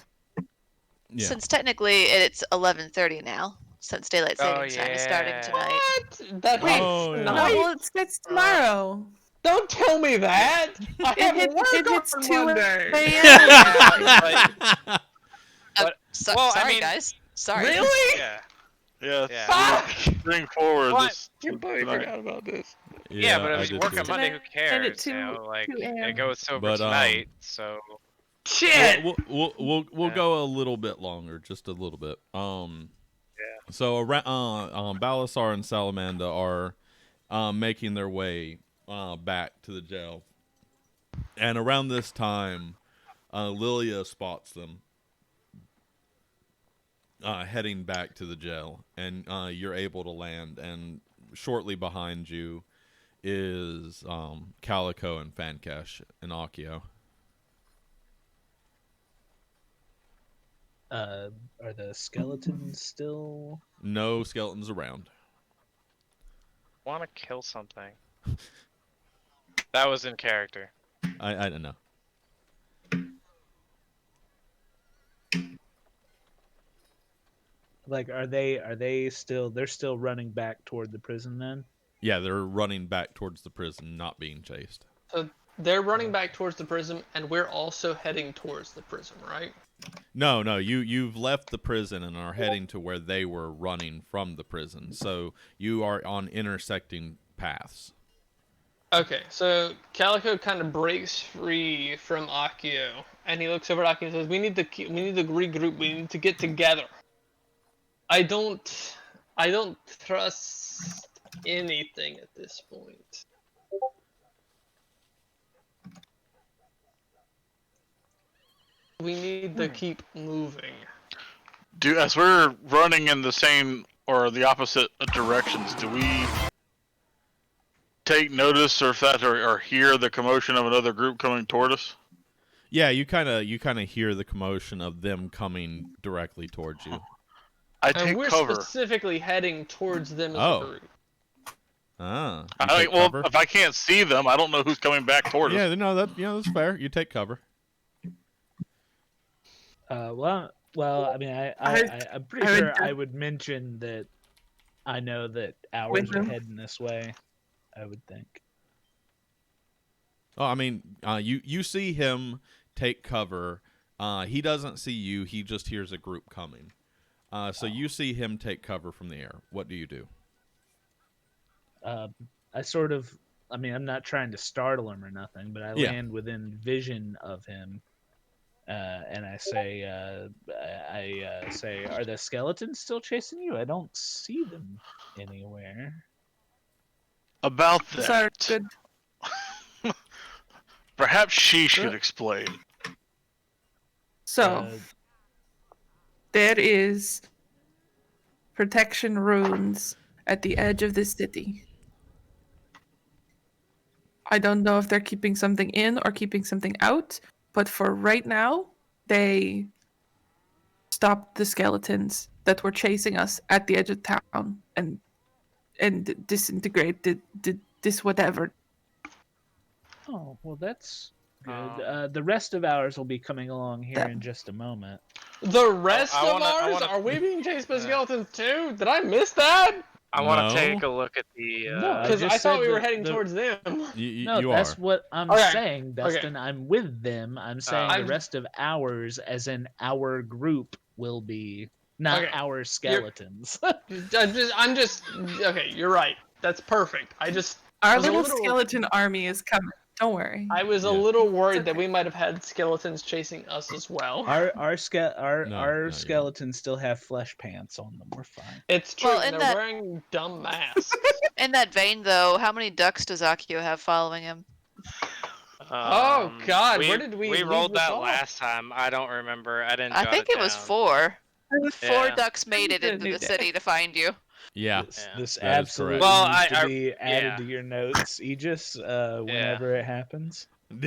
Yeah. since technically it's 11:30 now, since daylight savings time is starting yeah. tonight. What? That Oh, is yeah. No, nice. well, it's tomorrow. Don't tell me that. I have If work it's on 2 Monday. a.m. Well, I Sorry, mean- guys. Sorry. Really? Yeah. Yeah. Yeah. Bring forward What? this. Completely tonight. forgot about this. Yeah, but I if you did work too. on Monday, who Send it cares? to You know, like 2 a.m. it goes over But, tonight, so Shit. We'll Yeah. go a little bit longer, just a little bit. So around Balasar and Salamanda are making their way back to the jail, and around this time, Lilia spots them heading back to the jail, and you're able to land. And shortly behind you is Calico and Fancash and Akio. Are the skeletons still? No skeletons around. want to kill something. That was in character. I don't know. Like, are they still? They're still running back toward the prison then. Yeah, they're running back towards the prison, not being chased. So they're running back towards the prison, and we're also heading towards the prison, right? No, you've left the prison and are heading to where they were running from the prison. So you are on intersecting paths. Okay, so Calico kind of breaks free from Akio, and he looks over at Akio and says, we need to regroup. We need to get together. I don't trust anything at this point. We need to keep moving. As we're running in the same or the opposite directions, do we take notice or hear the commotion of another group coming toward us? Yeah, you kind of hear the commotion of them coming directly towards you. I And take we're cover. specifically heading towards them as a group. Ah. Well, if I can't see them, I don't know who's coming back toward us. Yeah, no, that's fair. You take cover. Well, I mean, I'm pretty sure I would mention that I know that ours are heading this way. I would think. Oh, I mean, you see him take cover. He doesn't see you. He just hears a group coming. So you see him take cover from the air. What do you do? I mean, I'm not trying to startle him or nothing, but I land within vision of him, and I say, "Are the skeletons still chasing you? I don't see them anywhere." About that. Sorry, good. Perhaps she should explain. So, there is protection runes at the edge of this city. I don't know if they're keeping something in or keeping something out, but for right now, they stopped the skeletons that were chasing us at the edge of town and disintegrated this whatever. Oh, well, that's good. The rest of ours will be coming along here in just a moment. The rest of ours? Are we being chased by skeletons too? Did I miss that? I want to take a look at the. Because I thought we were heading towards them. No, that's what I'm saying, Dustin. I'm with them. I'm saying the rest of ours, as in our group, will be not our skeletons. I'm just okay. You're right. That's perfect. Our little skeleton army is coming. Don't worry. I was a little worried that we might have had skeletons chasing us as well. Our skeletons still have flesh pants on them. We're fine. It's true. Well, and they're wearing dumb masks. In that vein, though, how many ducks does Akio have following him? Oh God, where did we rolled that last time? I don't remember. I didn't. I think it was 4. Four ducks made it into the city to find you. Yeah. This absolutely needs to be added to your notes, Aegis, whenever it happens. No,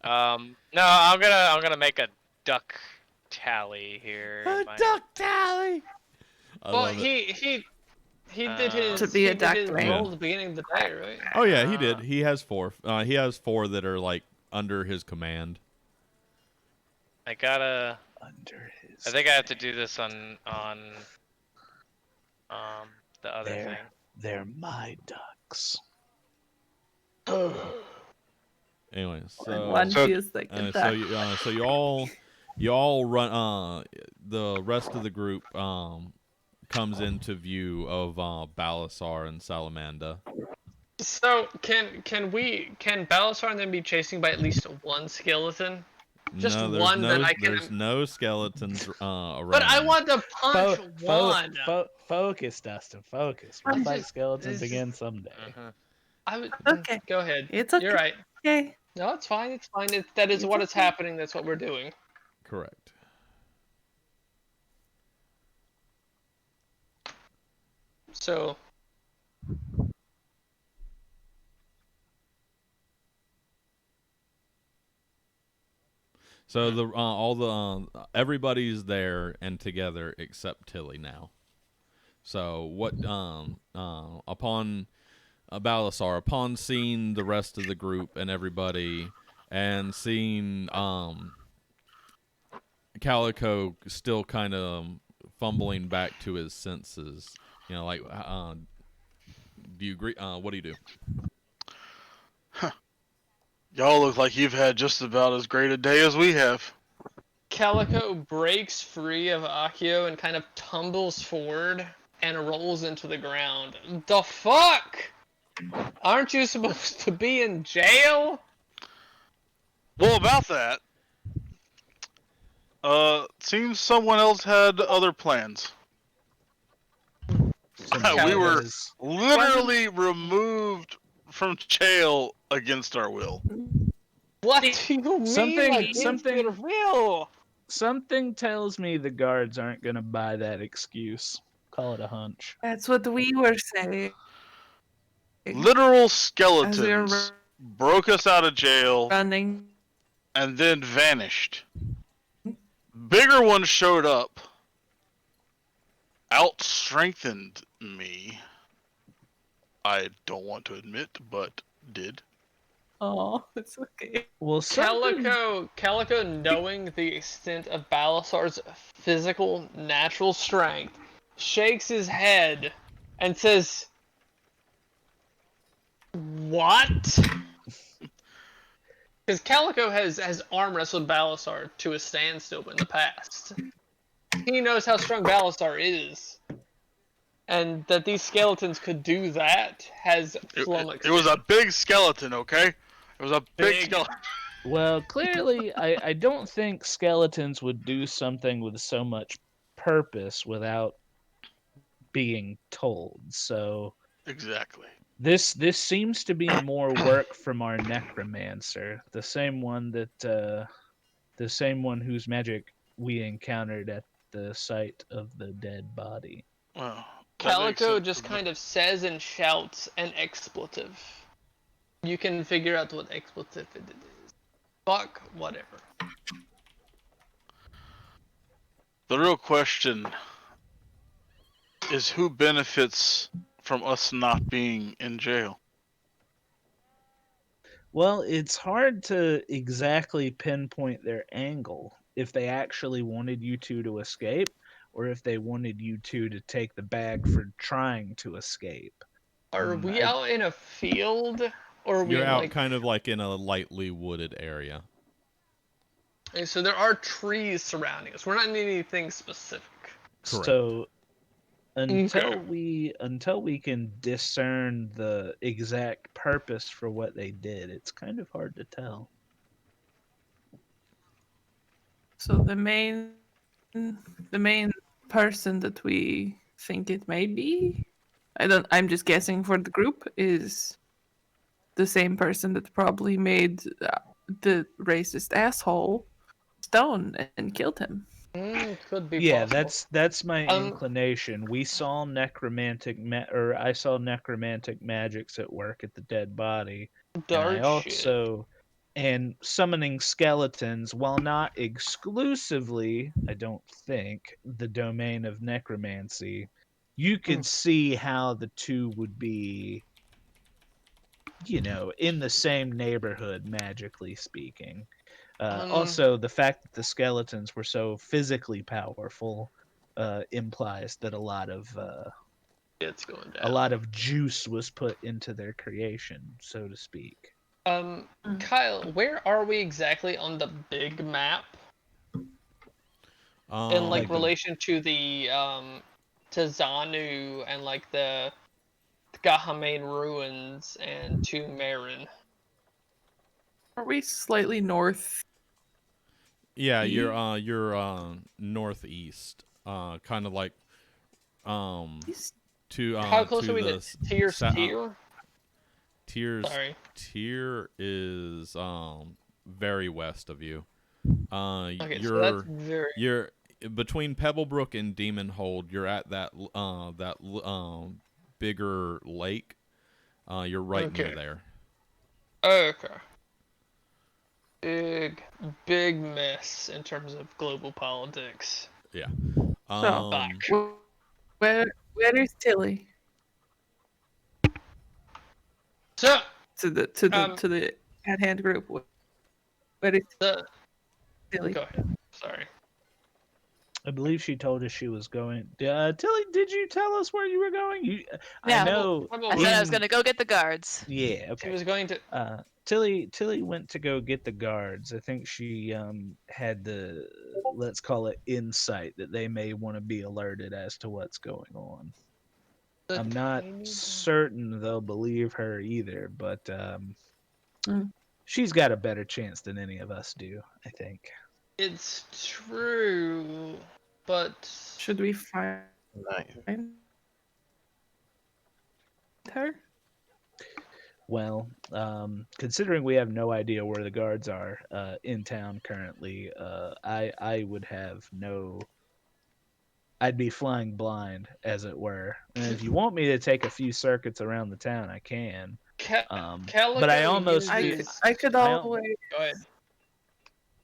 I'm gonna make a duck tally here. Duck tally. Well, he did his to be a duck roll at the beginning of the day, right? Oh yeah, he did. He has 4. He has 4 that are like under his command. I gotta. Under his. I think I have to do this on the other thing. They're my ducks. Anyway, so one feels like a duck. So you all run. The rest of the group comes into view of Balasar and Salamanda. So can Balasar and them be chasing by at least one skeleton? Just one that I can. There's no skeletons around. But I want to punch one. Focus, Dustin. Focus. We'll fight skeletons again someday. Okay. Go ahead. It's okay. You're right. Okay. No, it's fine. It's fine. That is what is happening. That's what we're doing. Correct. So. So everybody's there and together except Tilly now. So what upon Balasar, upon seeing the rest of the group and everybody, and seeing Calico still kind of fumbling back to his senses. You know, like, do you agree? What do you do? Y'all look like you've had just about as great a day as we have. Calico breaks free of Akio and kind of tumbles forward and rolls into the ground. The fuck? Aren't you supposed to be in jail? Well, about that, seems someone else had other plans. We were literally removed from jail against our will. What do you mean? Something real. Something tells me the guards aren't gonna buy that excuse. Call it a hunch. That's what we were saying. Literal As we were skeletons broke us out of jail running. and then vanished. Bigger ones showed up, out-strengthened me. I don't want to admit, but did. Oh, it's okay. Well, Calico, knowing the extent of Balasar's physical, natural strength, shakes his head and says, "What?" Because Calico has arm wrestled Balasar to a standstill in the past. He knows how strong Balasar is. And that these skeletons could do that has flummoxed. It was a big skeleton, okay? It was a big skeleton. Well, clearly, I don't think skeletons would do something with so much purpose without being told. So exactly, this seems to be more work from our necromancer, the same one whose magic we encountered at the site of the dead body. Well, Calico just kind of says and shouts an expletive. You can figure out what expletive it is. Fuck, whatever. The real question is who benefits from us not being in jail? Well, it's hard to exactly pinpoint their angle. If they actually wanted you two to escape, or if they wanted you two to take the bag for trying to escape. Are we out in a field? Or are we You're in, out kind of like in a lightly wooded area. And so there are trees surrounding us. We're not in anything specific. Correct. So until we can discern the exact purpose for what they did, it's kind of hard to tell. So the main person that we think it may be, I'm just guessing for the group, is the same person that probably made the racist asshole Stone and killed him. Could be Yeah, possible. that's my inclination. We saw I saw necromantic magics at work at the dead body. And summoning skeletons, while not exclusively, I don't think, the domain of necromancy, you could see how the two would be, in the same neighborhood, magically speaking. Also, the fact that the skeletons were so physically powerful implies that a lot of it's going down. a lot of juice was put into their creation, so to speak. Kyle, where are we exactly on the big map? In like relation to the to Zanu and like the Gahamane ruins and to Marin. Are we slightly north? Yeah, you're northeast, kind of like to how close to are we the to Tier's Tier? Tier is very west of you. Okay, so that's very... You're between Pebblebrook and Demon Hold. You're at that bigger lake. You're right near there. Okay. Big mess in terms of global politics. Yeah. Where is Tilly? So to the at hand group. Where is the Tilly? Go ahead. Sorry. I believe she told us she was going. Tilly, did you tell us where you were going? I Yeah. know. I said I was in- gonna go get the guards. Yeah. She Okay. was going to. Tilly went to go get the guards. I think she had the, let's call it, insight that they may want to be alerted as to what's going on. The I'm not tiny- certain they'll believe her either, but Mm. she's got a better chance than any of us do, I think. It's true, but Should we find Nice. her? Well, considering we have no idea where the guards are in town currently, I would have no. I'd be flying blind, as it were. And if you want me to take a few circuits around the town, I can. Calico But I almost uses. I could I al- always Go ahead.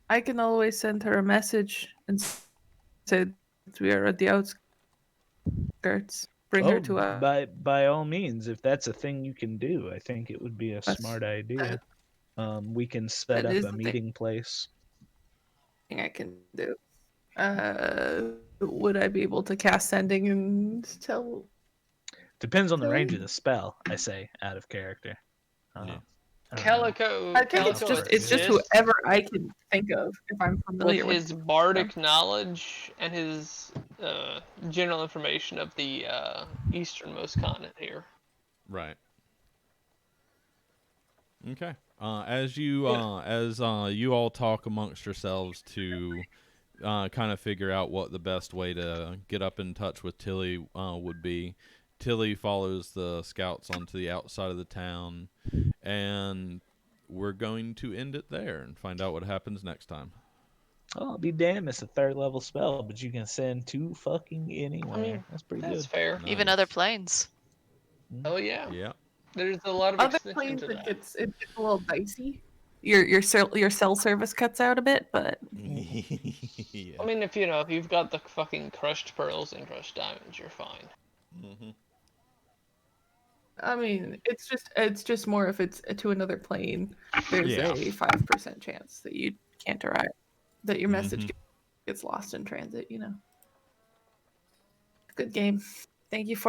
I can always send her a message and say we are at the outskirts. Bring her to us. by all means, if that's a thing you can do, I think it would be a smart idea. We can set That up is a the thing. meeting place. I can do. Would I be able to cast sending and tell? Depends on the range of Tilly? the spell, I say, out of character. Yeah. I don't know. Calico. I think Calico it's just assists whoever I can think of if I'm familiar with with. his bardic knowledge and his general information of the easternmost continent here. Right. Okay. As you all talk amongst yourselves to kind of figure out what the best way to get up in touch with Tilly would be, Tilly follows the scouts onto the outside of the town, and we're going to end it there and find out what happens next time. Oh, I'll be damned, it's a 3rd level spell, but you can send to fucking anywhere. I mean, that's pretty that's good. fair. Even Nice. other planes. Oh yeah. Yeah. There's a lot of Other extension planes, to that. it's a little dicey. Your cell service cuts out a bit, but Yeah. I mean, if you've got the fucking crushed pearls and crushed diamonds, you're fine. Mm-hmm. I mean, it's just more if it's to another plane. There's Yeah. a 5% chance that you can't arrive, that your message Mhm. gets lost in transit. Good game. Thank you for.